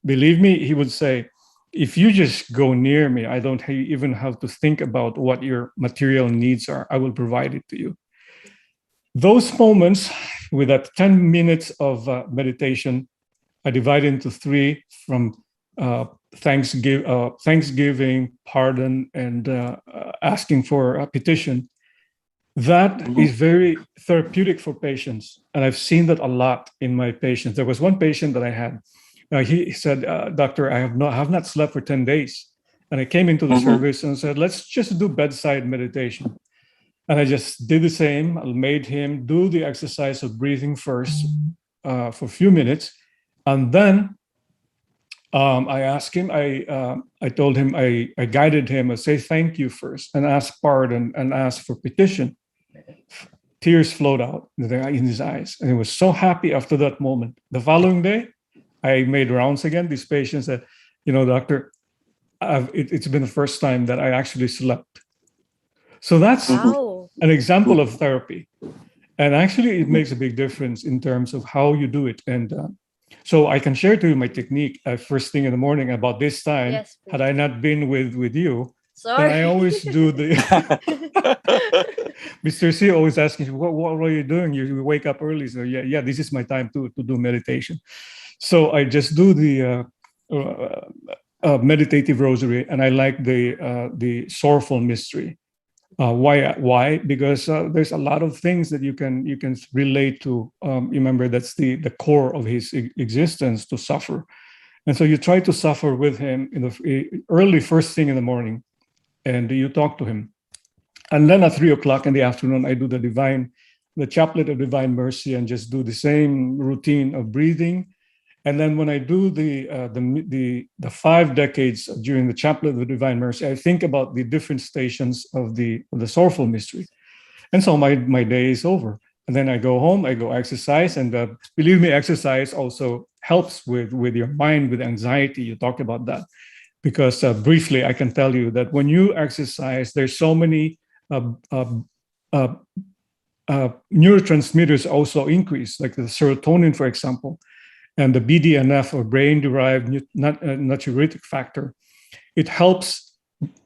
believe me, he would say, if you just go near me, I don't even have to think about what your material needs are. I will provide it to you. Those moments, with that 10 minutes of meditation, I divide into three from thanksgiving, pardon, and asking for a petition. That is very therapeutic for patients. And I've seen that a lot in my patients. There was one patient that I had. He said, Doctor, I have not slept for 10 days. And I came into the service and said, let's just do bedside meditation. And I just did the same. I made him do the exercise of breathing first for a few minutes. And then I asked him, I told him, I guided him, I say thank you first and ask pardon and ask for petition. Tears flowed out in his eyes. And he was so happy after that moment. The following day, I made rounds again. These patients said, doctor, it's been the first time that I actually slept. So that's an example of therapy. And actually, it makes a big difference in terms of how you do it. And so I can share to you my technique first thing in the morning about this time. Yes, had I not been with you, sorry. then I always do the... Mr. C always asking, what are you doing? You wake up early. So yeah, this is my time to do meditation. So I just do the meditative rosary, and I like the sorrowful mystery. Why? Because there's a lot of things that you can relate to. Remember, that's the core of his existence, to suffer. And so you try to suffer with him in the early first thing in the morning, and you talk to him. And then at 3:00 in the afternoon, I do the chaplet of divine mercy, and just do the same routine of breathing. And then when I do the 5 decades during the chaplet of the divine mercy, I think about the different stations of the sorrowful mystery. And so my day is over. And then I go home, I go exercise. And believe me, exercise also helps with your mind, with anxiety. You talked about that. Because briefly, I can tell you that when you exercise, there's so many neurotransmitters also increase, like the serotonin, for example, and the BDNF, or brain-derived natriuretic factor. It helps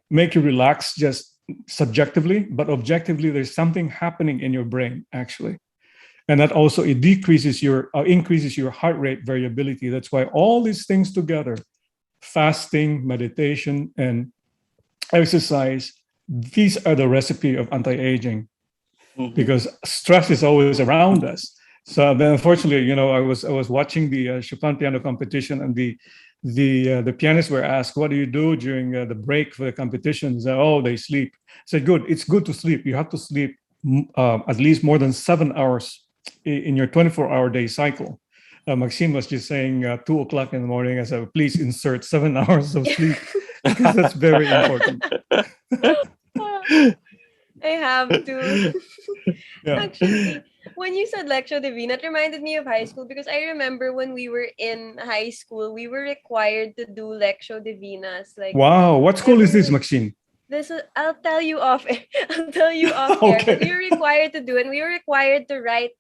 make you relax just subjectively, but objectively, there's something happening in your brain, actually. And that also, it increases your heart rate variability. That's why all these things together, fasting, meditation, and exercise, these are the recipe of anti-aging, because stress is always around us. So then, unfortunately, I was watching the Chopin piano competition, and the pianists were asked, "What do you do during the break for the competition?" They said, "Oh, they sleep." I said, "Good. It's good to sleep. You have to sleep at least more than 7 hours in your 24-hour day cycle." Maxine was just saying 2:00 in the morning. I said, "Please insert 7 hours of sleep because that's very important." I have to. Yeah. Actually, when you said Lectio Divina, it reminded me of high school, because I remember when we were in high school, we were required to do Lectio Divinas. Like, wow, what school is this, Maxine? I'll tell you off. I'll tell you off air. Okay. But we were required to do it. And we were required to write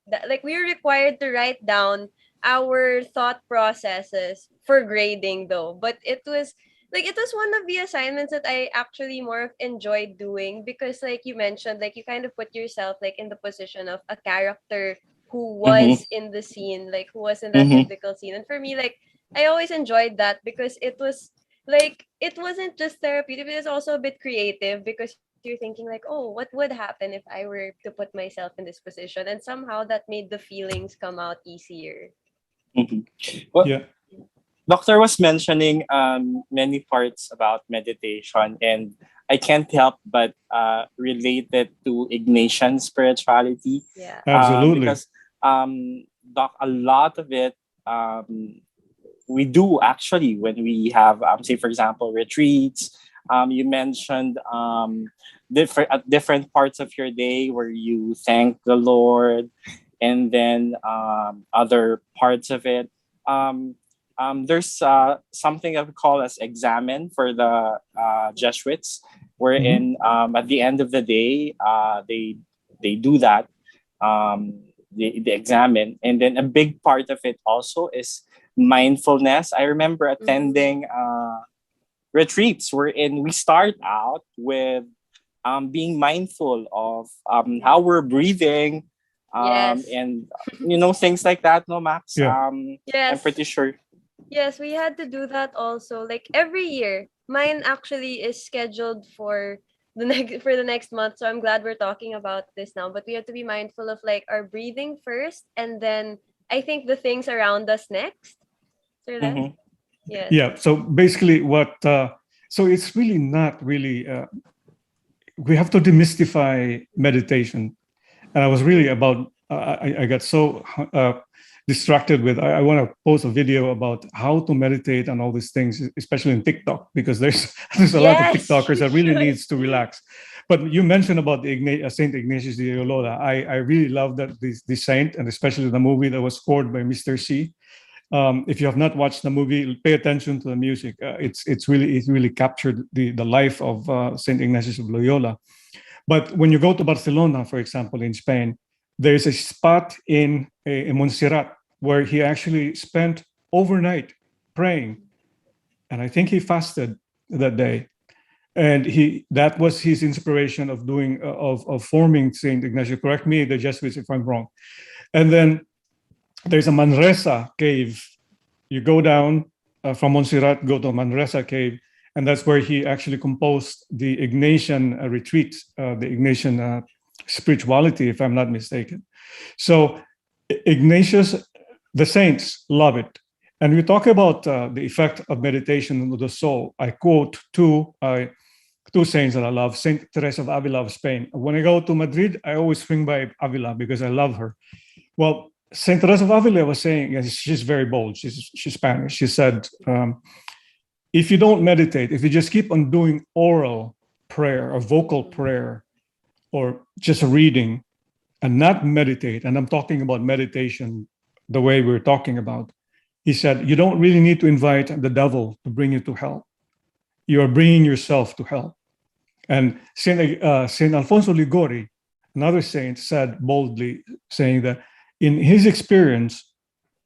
down our thought processes for grading, though. But it was one of the assignments that I actually more enjoyed doing, because, like you mentioned, like, you kind of put yourself like in the position of a character who was in the scene, like who was in that biblical scene. And for me, like, I always enjoyed that, because it was like, it wasn't just therapeutic, it was also a bit creative, because you're thinking like, oh, what would happen if I were to put myself in this position? And somehow that made the feelings come out easier. Well, Yeah. Doctor was mentioning many parts about meditation, and I can't help but relate it to Ignatian spirituality. Yeah. Absolutely. Because Doc, a lot of it we do actually when we have, say, for example, retreats. You mentioned different parts of your day where you thank the Lord, and then other parts of it. There's something that we call as examen for the Jesuits, wherein at the end of the day, they do that, the examen, and then a big part of it also is mindfulness. I remember attending retreats wherein we start out with being mindful of how we're breathing, Yes. and things like that. No, Max. Yes. I'm pretty sure. Yes, we had to do that also. Like every year. Mine actually is scheduled for the next month. So I'm glad we're talking about this now. But we have to be mindful of like our breathing first, and then I think the things around us next. Sir Len? Mm-hmm. Yes. Yeah. So basically, so it's really not really. We have to demystify meditation, and I was really about. I got so distracted with. I want to post a video about how to meditate and all these things, especially in TikTok, because there's a lot of Yes, TikTokers that really you needs to relax. But you mentioned about the Saint Ignatius de Loyola. I really love that the saint, and especially the movie that was scored by Mr. C. If you have not watched the movie, pay attention to the music. It really captured the life of Saint Ignatius of Loyola. But when you go to Barcelona, for example, in Spain, there's a spot in Montserrat where he actually spent overnight praying, and I think he fasted that day. And that was his inspiration of doing of forming Saint Ignatius. Correct me, the Jesuits, if I'm wrong. And then there's a Manresa cave. You go down from Montserrat, go to Manresa cave, and that's where he actually composed the Ignatian retreat, the Ignatian spirituality, if I'm not mistaken. So Ignatius, the saints love it. And we talk about the effect of meditation on the soul. I quote two saints that I love, Saint Teresa of Avila of Spain. When I go to Madrid, I always swing by Avila because I love her. Well, Saint Teresa of Avila was saying, and she's very bold, she's Spanish. She said, if you don't meditate, if you just keep on doing oral prayer or vocal prayer or just reading and not meditate, and I'm talking about meditation the way we're talking about, he said, you don't really need to invite the devil to bring you to hell. You are bringing yourself to hell. And Saint Alfonso Ligori, another saint, said boldly, saying that in his experience,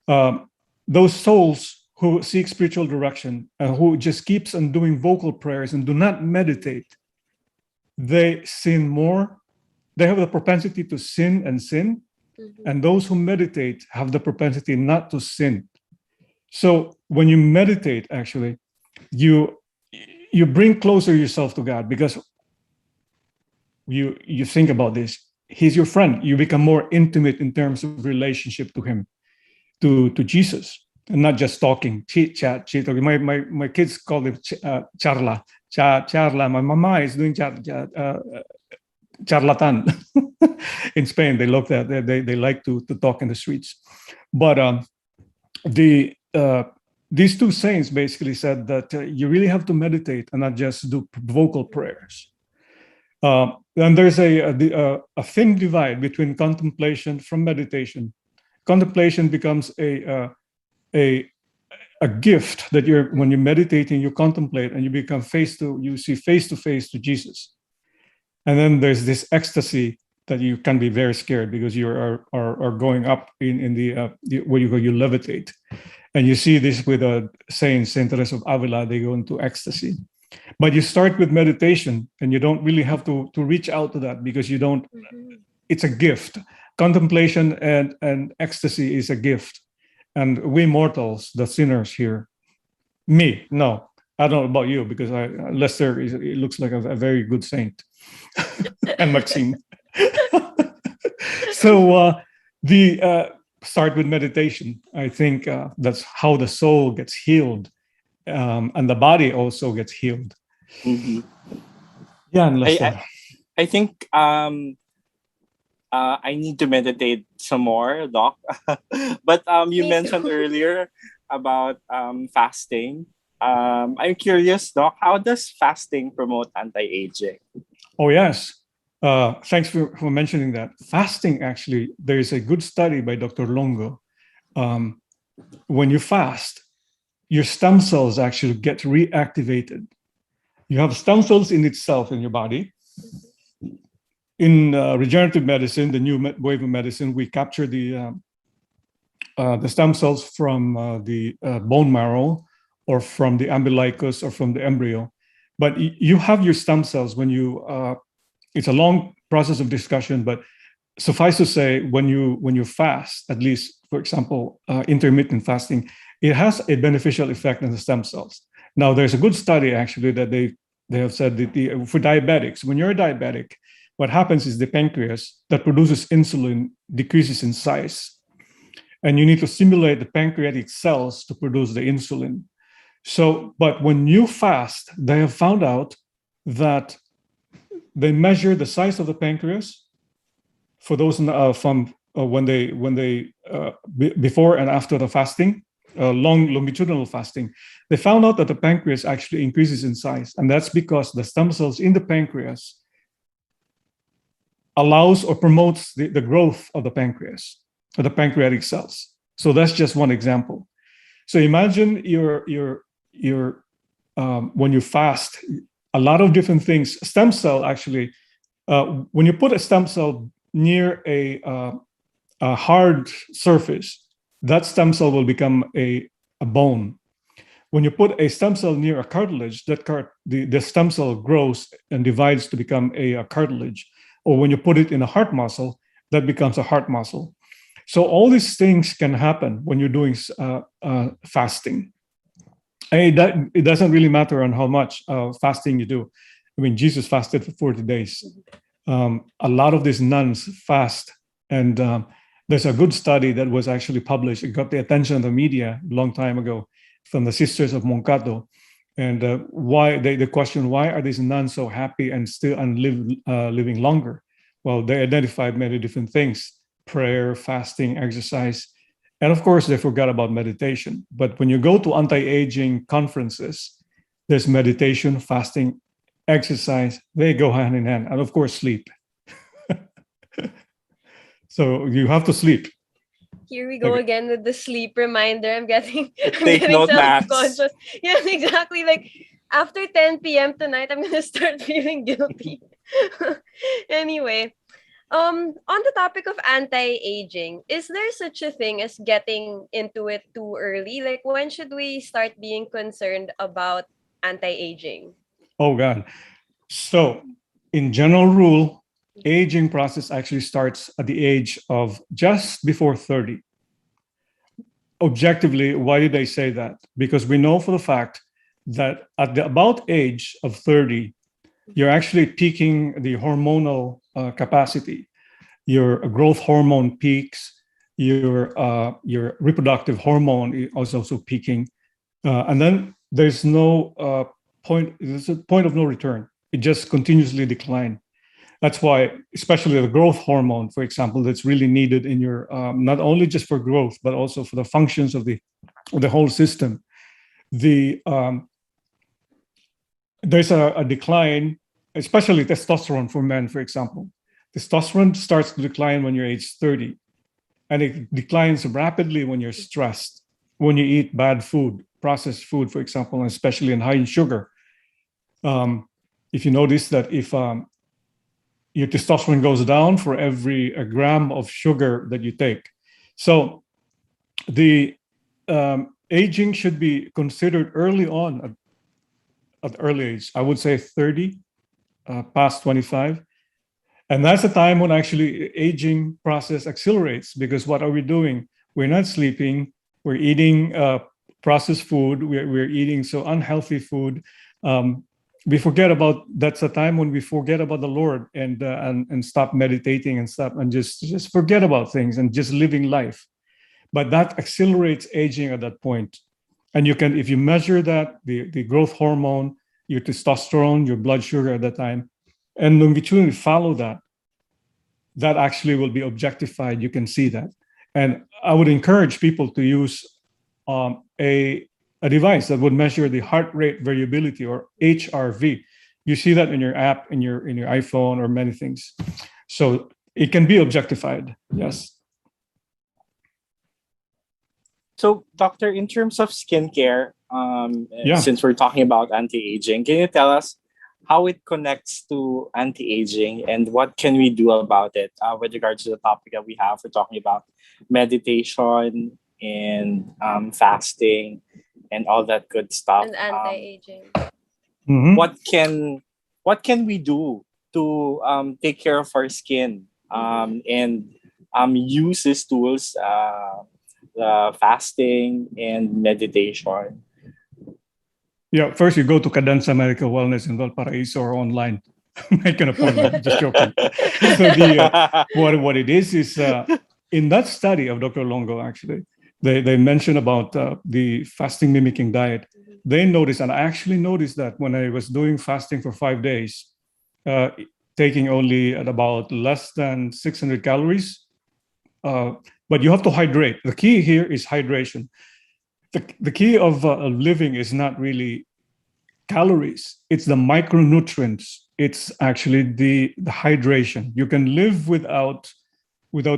those souls who seek spiritual direction and who just keeps on doing vocal prayers and do not meditate, they sin more. They have the propensity to sin. Mm-hmm. And those who meditate have the propensity not to sin. So when you meditate, actually, you bring closer yourself to God, because you think about this. He's your friend. You become more intimate in terms of relationship to him, to Jesus, and not just talking, chit chat. My kids call it charla. My mama is doing charlatan. In Spain, they love that. They like to talk in the streets. But these two saints basically said that you really have to meditate and not just do vocal prayers. And there's a thin divide between contemplation from meditation. Contemplation becomes a gift that when you're meditating, you contemplate and you become you see face to face to Jesus. And then there's this ecstasy that you can be very scared because you are going up in the where you levitate. And you see this with Saint Teresa of Avila, they go into ecstasy. But you start with meditation, and you don't really have to reach out to that because you don't. Mm-hmm. It's a gift. Contemplation and ecstasy is a gift, and we mortals, the sinners here, me, no, I don't know about you because Lester it looks like a very good saint, and Maxine. So start with meditation. I think that's how the soul gets healed. And the body also gets healed. Mm-hmm. Yeah, I think I need to meditate some more, Doc. But you mentioned earlier about fasting. I'm curious, Doc, how does fasting promote anti-aging? Oh, yes. Thanks for mentioning that. Fasting, actually, there is a good study by Dr. Longo. When you fast, your stem cells actually get reactivated. You have stem cells in itself in your body. In regenerative medicine, the new wave of medicine, we capture the stem cells from the bone marrow or from the umbilicus or from the embryo. But you have your stem cells when you, it's a long process of discussion, but suffice to say, when you fast, at least for example, intermittent fasting, it has a beneficial effect on the stem cells. Now, there's a good study actually that they have said that for diabetics, when you're a diabetic, what happens is the pancreas that produces insulin decreases in size. And you need to stimulate the pancreatic cells to produce the insulin. So, but when you fast, they have found out that they measure the size of the pancreas for those from when they before and after the fasting, longitudinal fasting. They found out that the pancreas actually increases in size, and that's because the stem cells in the pancreas allows or promotes the growth of the pancreas, or the pancreatic cells. So that's just one example. So imagine when you fast, a lot of different things. Stem cell actually, when you put a stem cell near a hard surface, that stem cell will become a bone. When you put a stem cell near a cartilage, the stem cell grows and divides to become a cartilage. Or when you put it in a heart muscle, that becomes a heart muscle. So all these things can happen when you're doing fasting. And it doesn't really matter on how much fasting you do. I mean, Jesus fasted for 40 days. A lot of these nuns fast. And there's a good study that was actually published. It got the attention of the media a long time ago from the Sisters of Moncato. And why they question, why are these nuns so happy and still living longer? Well, they identified many different things: prayer, fasting, exercise, and of course they forgot about meditation. But when you go to anti-aging conferences, there's meditation, fasting, exercise. They go hand in hand, and of course sleep. So you have to sleep. Here we go again with the sleep reminder. I'm getting Take note, Max. self-conscious. Yes, exactly. Like after 10 p.m. tonight, I'm gonna start feeling guilty. Anyway, on the topic of anti-aging, is there such a thing as getting into it too early? Like when should we start being concerned about anti-aging? Oh God. So in general rule, aging process actually starts at the age of just before 30. Objectively, why did I say that? Because we know for the fact that at the about age of 30, you're actually peaking the hormonal capacity. Your growth hormone peaks, your reproductive hormone is also peaking. And then there's a point of no return. It just continuously declines. That's why, especially the growth hormone, for example, that's really needed in your, not only just for growth, but also for the functions of the whole system. There's a decline, especially testosterone for men, for example. Testosterone starts to decline when you're age 30, and it declines rapidly when you're stressed, when you eat bad food, processed food, for example, and especially in high in sugar. If you notice that if your testosterone goes down for every gram of sugar that you take. So the aging should be considered early on at early age. I would say 30, past 25. And that's the time when actually aging process accelerates, because what are we doing? We're not sleeping. We're eating processed food. We're eating so unhealthy food. We forget about, that's a time when we forget about the Lord and stop meditating and just forget about things and just living life. But that accelerates aging at that point. And you can, if you measure that, the growth hormone, your testosterone, your blood sugar at that time, and longitudinally follow that, that actually will be objectified. You can see that. And I would encourage people to use a device that would measure the heart rate variability, or HRV. You see that in your app, in your iPhone, or many things. So it can be objectified. Yes. So, doctor, in terms of skincare, since we're talking about anti-aging, can you tell us how it connects to anti-aging and what can we do about it with regards to the topic that we have? We're talking about meditation and fasting and all that good stuff. And anti-aging. What can we do to take care of our skin and use these tools fasting and meditation? Yeah, first you go to Cadenza Medical Wellness in Valparaiso or online. Make an appointment. Just joking. So what it is in that study of Dr. Longo, actually, they mentioned about the fasting mimicking diet. They noticed, and I actually noticed that when I was doing fasting for 5 days, taking only at about less than 600 calories, but you have to hydrate. The key here is hydration. The key of living is not really calories, it's the micronutrients. It's actually the hydration. You can live without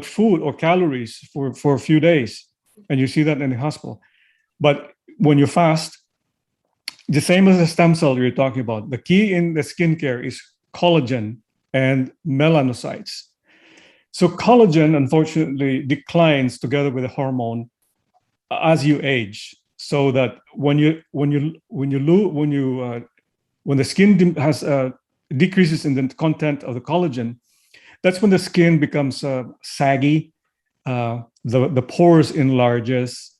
food or calories for a few days, and you see that in the hospital. But when you fast, the same as the stem cell you're talking about, the key in the skincare is collagen and melanocytes. So collagen, unfortunately, declines together with the hormone as you age. So that when the skin has decreases in the content of the collagen, that's when the skin becomes saggy, the pores enlarges,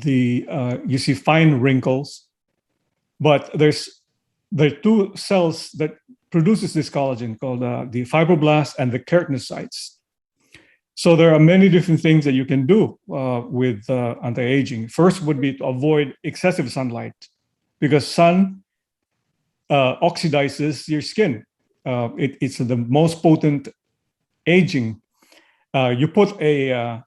you see fine wrinkles. But there are two cells that produces this collagen called the fibroblasts and the keratinocytes. So there are many different things that you can do with anti-aging. First would be to avoid excessive sunlight, because sun oxidizes your skin. It's the most potent aging. You put a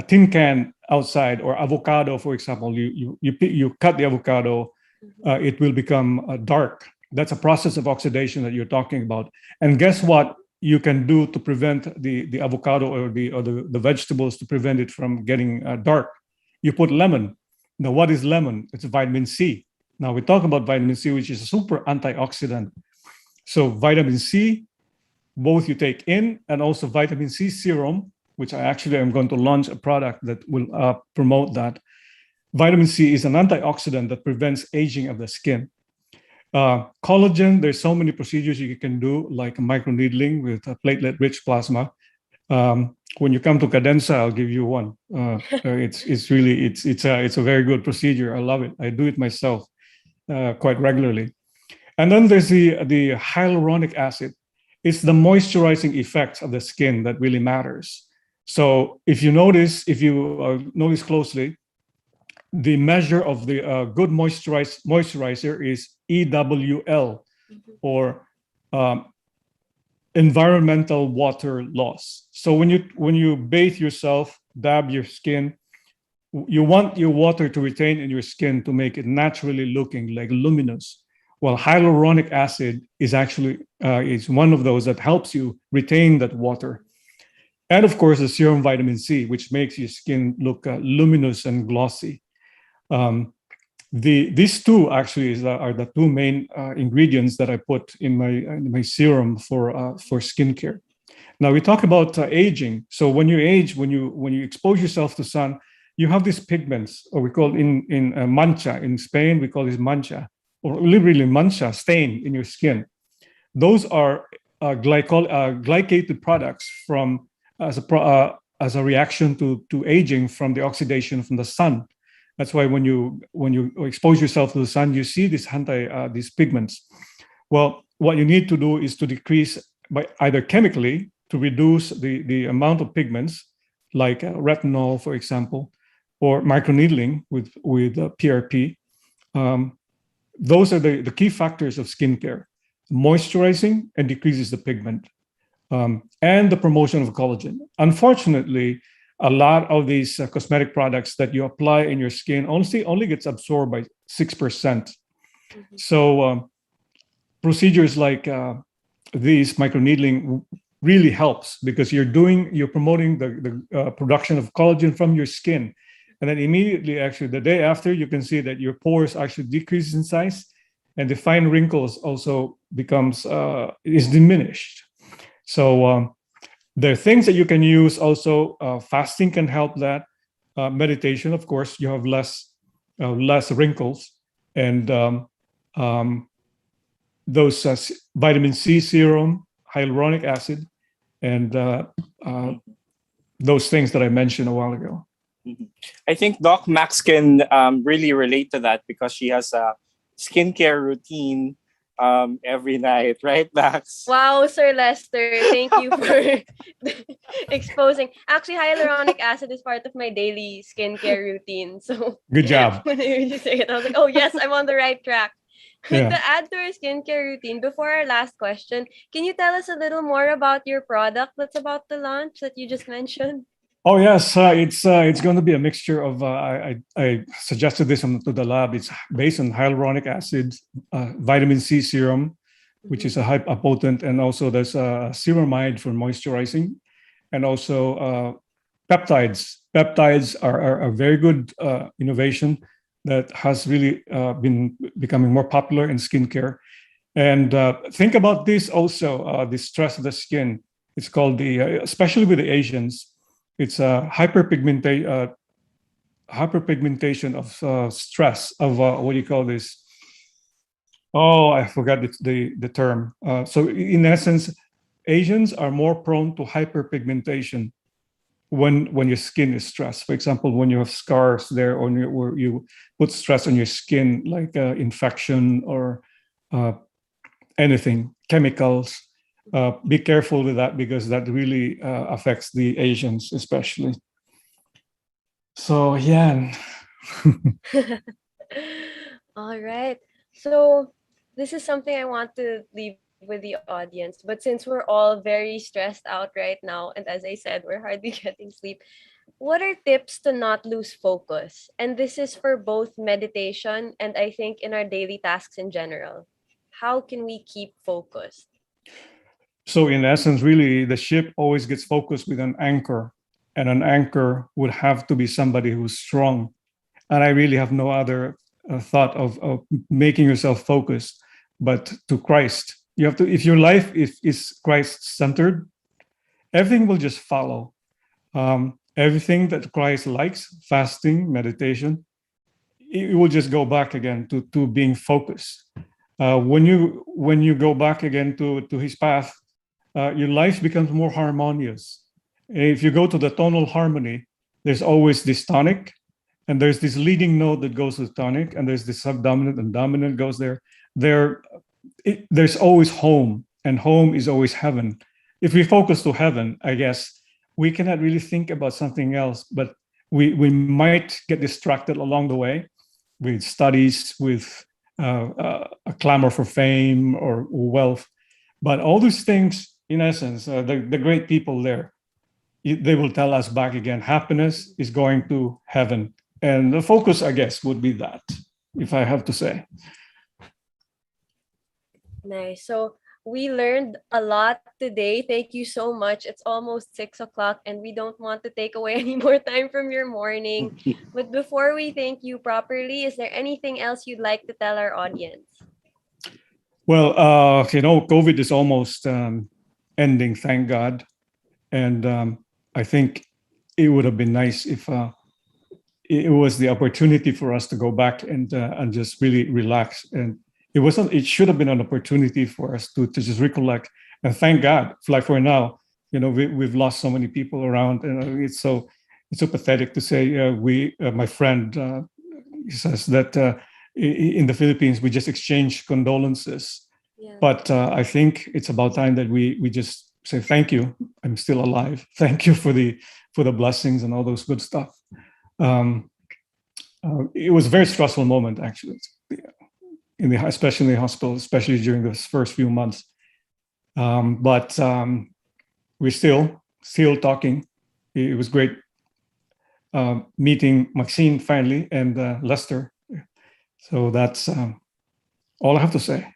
tin can outside, or avocado, for example. You cut the avocado, it will become dark. That's a process of oxidation that you're talking about. And guess what you can do to prevent the avocado or the vegetables, to prevent it from getting dark? You put lemon. Now, what is lemon? It's vitamin C. Now we talk about vitamin C, which is a super antioxidant. So vitamin C, both you take in, and also vitamin C serum, which I actually am going to launch a product that will promote that. Vitamin C is an antioxidant that prevents aging of the skin. Collagen, there's so many procedures you can do, like microneedling with platelet-rich plasma. When you come to Cadenza, I'll give you one. It's a very good procedure. I love it. I do it myself quite regularly. And then there's the hyaluronic acid. It's the moisturizing effects of the skin that really matters. So if you notice closely, the measure of the good moisturizer is EWL, or environmental water loss. So when you bathe yourself, dab your skin, you want your water to retain in your skin to make it naturally looking like luminous. Well, hyaluronic acid is actually is one of those that helps you retain that water. And of course, the serum vitamin C, which makes your skin look luminous and glossy. These two actually are the two main ingredients that I put in my serum for skincare. Now we talk about aging. So when you age, when you expose yourself to sun, you have these pigments, or we call in mancha. In Spain, we call this mancha, or literally mancha, stain in your skin. Those are glycated products from as a reaction to aging from the oxidation from the sun. That's why when you expose yourself to the sun, you see these pigments. Well, what you need to do is to decrease by either chemically to reduce the amount of pigments, like retinol, for example, or microneedling with PRP. Those are the key factors of skincare: moisturizing and decreases the pigment, and the promotion of collagen. Unfortunately, a lot of these cosmetic products that you apply in your skin only gets absorbed by 6%. So procedures like these microneedling really helps, because you're promoting the production of collagen from your skin. And then immediately, actually, the day after, you can see that your pores actually decrease in size, and the fine wrinkles also is diminished. So there are things that you can use also. Fasting can help that. Meditation, of course, you have less wrinkles, and those vitamin C serum, hyaluronic acid, and those things that I mentioned a while ago. I think Doc Max can really relate to that because she has a skincare routine every night, right, Max? Wow, Sir Lester, thank you for exposing. Actually, hyaluronic acid is part of my daily skincare routine. So Good job. when I heard you say it, I was like, oh yes, I'm on the right track. But Yeah. to add to our skincare routine, before our last question, can you tell us a little more about your product that's about to launch that you just mentioned? Oh yes, it's going to be a mixture of. I suggested this to the lab. It's based on hyaluronic acid, vitamin C serum, which is a potent, and also there's a ceramide for moisturizing, and also peptides. Peptides are a very good innovation that has really been becoming more popular in skincare. And think about this also, the stress of the skin. It's called especially with the Asians, it's a hyperpigmentation of stress of what do you call this? Oh, I forgot the term. So in essence, Asians are more prone to hyperpigmentation when your skin is stressed. For example, when you have scars there, or you put stress on your skin, like infection or anything, chemicals. Be careful with that because that really affects the Asians, especially. So yeah. All right. So this is something I want to leave with the audience. But since we're all very stressed out right now, and as I said, we're hardly getting sleep, what are tips to not lose focus? And this is for both meditation and I think in our daily tasks in general. How can we keep focused? So in essence, really, the ship always gets focused with an anchor, and an anchor would have to be somebody who's strong. And I really have no other thought of making yourself focused, but to Christ. You have to, if your life is Christ-centered, everything will just follow. Everything that Christ likes, fasting, meditation, it will just go back again to being focused. When you go back again to his path, your life becomes more harmonious. If you go to the tonal harmony, there's always this tonic, and there's this leading note that goes with tonic, and there's this subdominant and dominant goes there. There's always home, and home is always heaven. If we focus to heaven, I guess we cannot really think about something else, but we might get distracted along the way with studies, with a clamor for fame or wealth. But all these things, in essence, the great people there, they will tell us back again, happiness is going to heaven. And the focus, I guess, would be that, if I have to say. Nice. So we learned a lot today. Thank you so much. It's almost 6 o'clock and we don't want to take away any more time from your morning. But before we thank you properly, is there anything else you'd like to tell our audience? Well, COVID is almost ending, thank God. And I think it would have been nice if it was the opportunity for us to go back and just really relax. And it wasn't. It should have been an opportunity for us to just recollect. And thank God, like for now, we've lost so many people around, and it's so pathetic to say. My friend says that in the Philippines we just exchange condolences. Yeah. But I think it's about time that we just say thank you. I'm still alive. Thank you for the blessings and all those good stuff. It was a very stressful moment, actually, especially in the hospital, especially during those first few months. But we're still talking. It was great meeting Maxine finally and Lester. So that's all I have to say.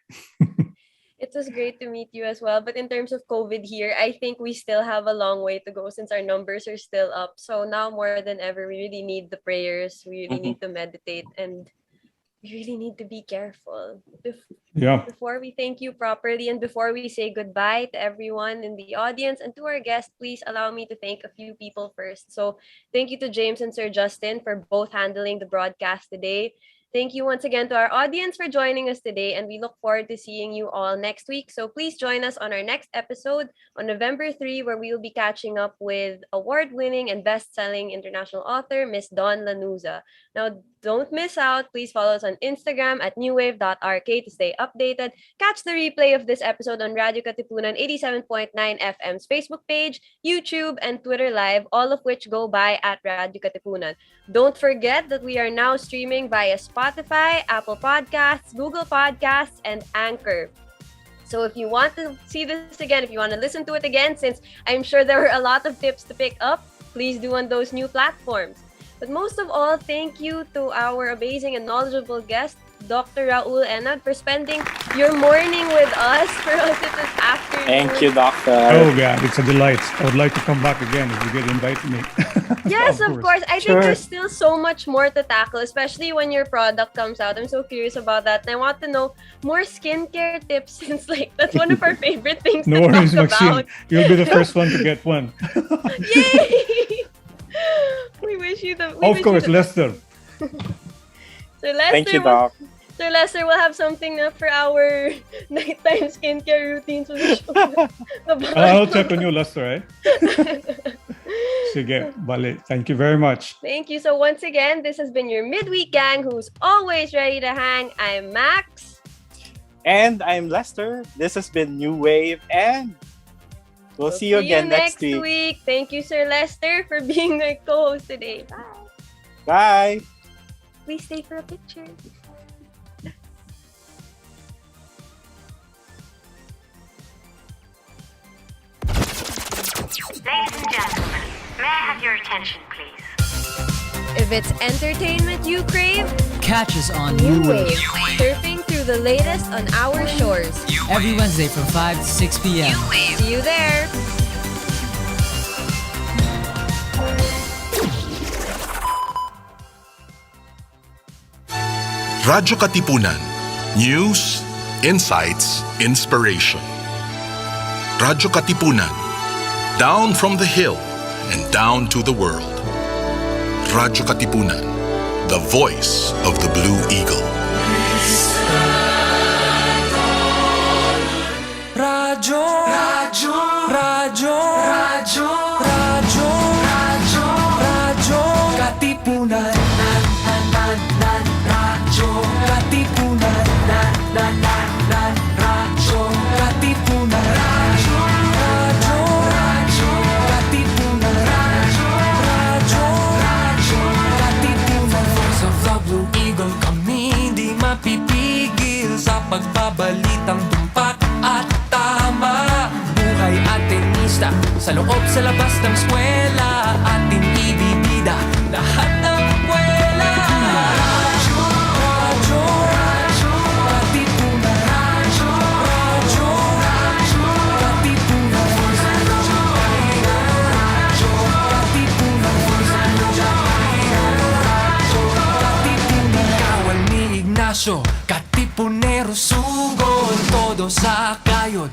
It was great to meet you as well. But in terms of COVID here, I think we still have a long way to go since our numbers are still up. So now more than ever, we really need the prayers. We really need to meditate, and we really need to be careful. Before we thank you properly and before we say goodbye to everyone in the audience and to our guests, please allow me to thank a few people first. So thank you to James and Sir Justin for both handling the broadcast today. Thank you once again to our audience for joining us today, and we look forward to seeing you all next week. So please join us on our next episode on November 3, where we will be catching up with award-winning and best-selling international author, Miss Dawn Lanuza. Now, don't miss out. Please follow us on Instagram at newwave.rk to stay updated. Catch the replay of this episode on Radio Katipunan 87.9 FM's Facebook page, YouTube, and Twitter Live, all of which go by at Radio Katipunan. Don't forget that we are now streaming via Spotify, Apple Podcasts, Google Podcasts, and Anchor. So if you want to see this again, if you want to listen to it again, since I'm sure there were a lot of tips to pick up, please do on those new platforms. But most of all, thank you to our amazing and knowledgeable guest, Dr. Raul Enad, for spending your morning with us for us this afternoon. Thank you, Doctor. Oh, God, it's a delight. I would like to come back again if you get invited me. Yes, of course. I think there's still so much more to tackle, especially when your product comes out. I'm so curious about that. And I want to know more skincare tips since that's one of our favorite things no to worries, talk Maxine. about. You'll be the first one to get one. Yay! We wish you the Of course, Lester. So Lester, Thank you, Doc. So Lester will have something na for our nighttime skincare routines on the show. I'll check on you, Lester, Sige, bale. Thank you very much. Thank you. So once again, this has been your midweek gang who's always ready to hang. I'm Max. And I'm Lester. This has been New Wave, and we'll see you again next week. Thank you, Sir Lester, for being my co-host today. Bye. Bye. Please stay for a picture. Ladies and gentlemen, may I have your attention, please? If it's entertainment you crave, Catch us on New Wave. surfing through the latest on our shores. Every Wednesday from 5 to 6 p.m. See you there. Radyo Katipunan. News, insights, inspiration. Radyo Katipunan. Down from the hill and down to the world. Radyo Katipunan. The voice of the Blue Eagle. Radyo, radyo, radyo, radyo, radyo, radyo, radyo, Katipunan. Radyo, Katipunan. Radyo, Katipunan. Radyo, radyo, Katipunan. Radyo, Katipunan. Voice of the Blue Eagle, kami di mapipigil sa pagbabalitang tumpak at tama. Buhay at tenista, sa loob sa labas ng eskwela, ating ibibida lahat ng kwela. Radyo, radyo, radyo, Katipunan. Radyo, radyo, radyo, Katipunan. Radyo, Katipunan. Radyo, Katipunan. Kawal ni Ignacio, Katipunero, sugod, todo sa kayod.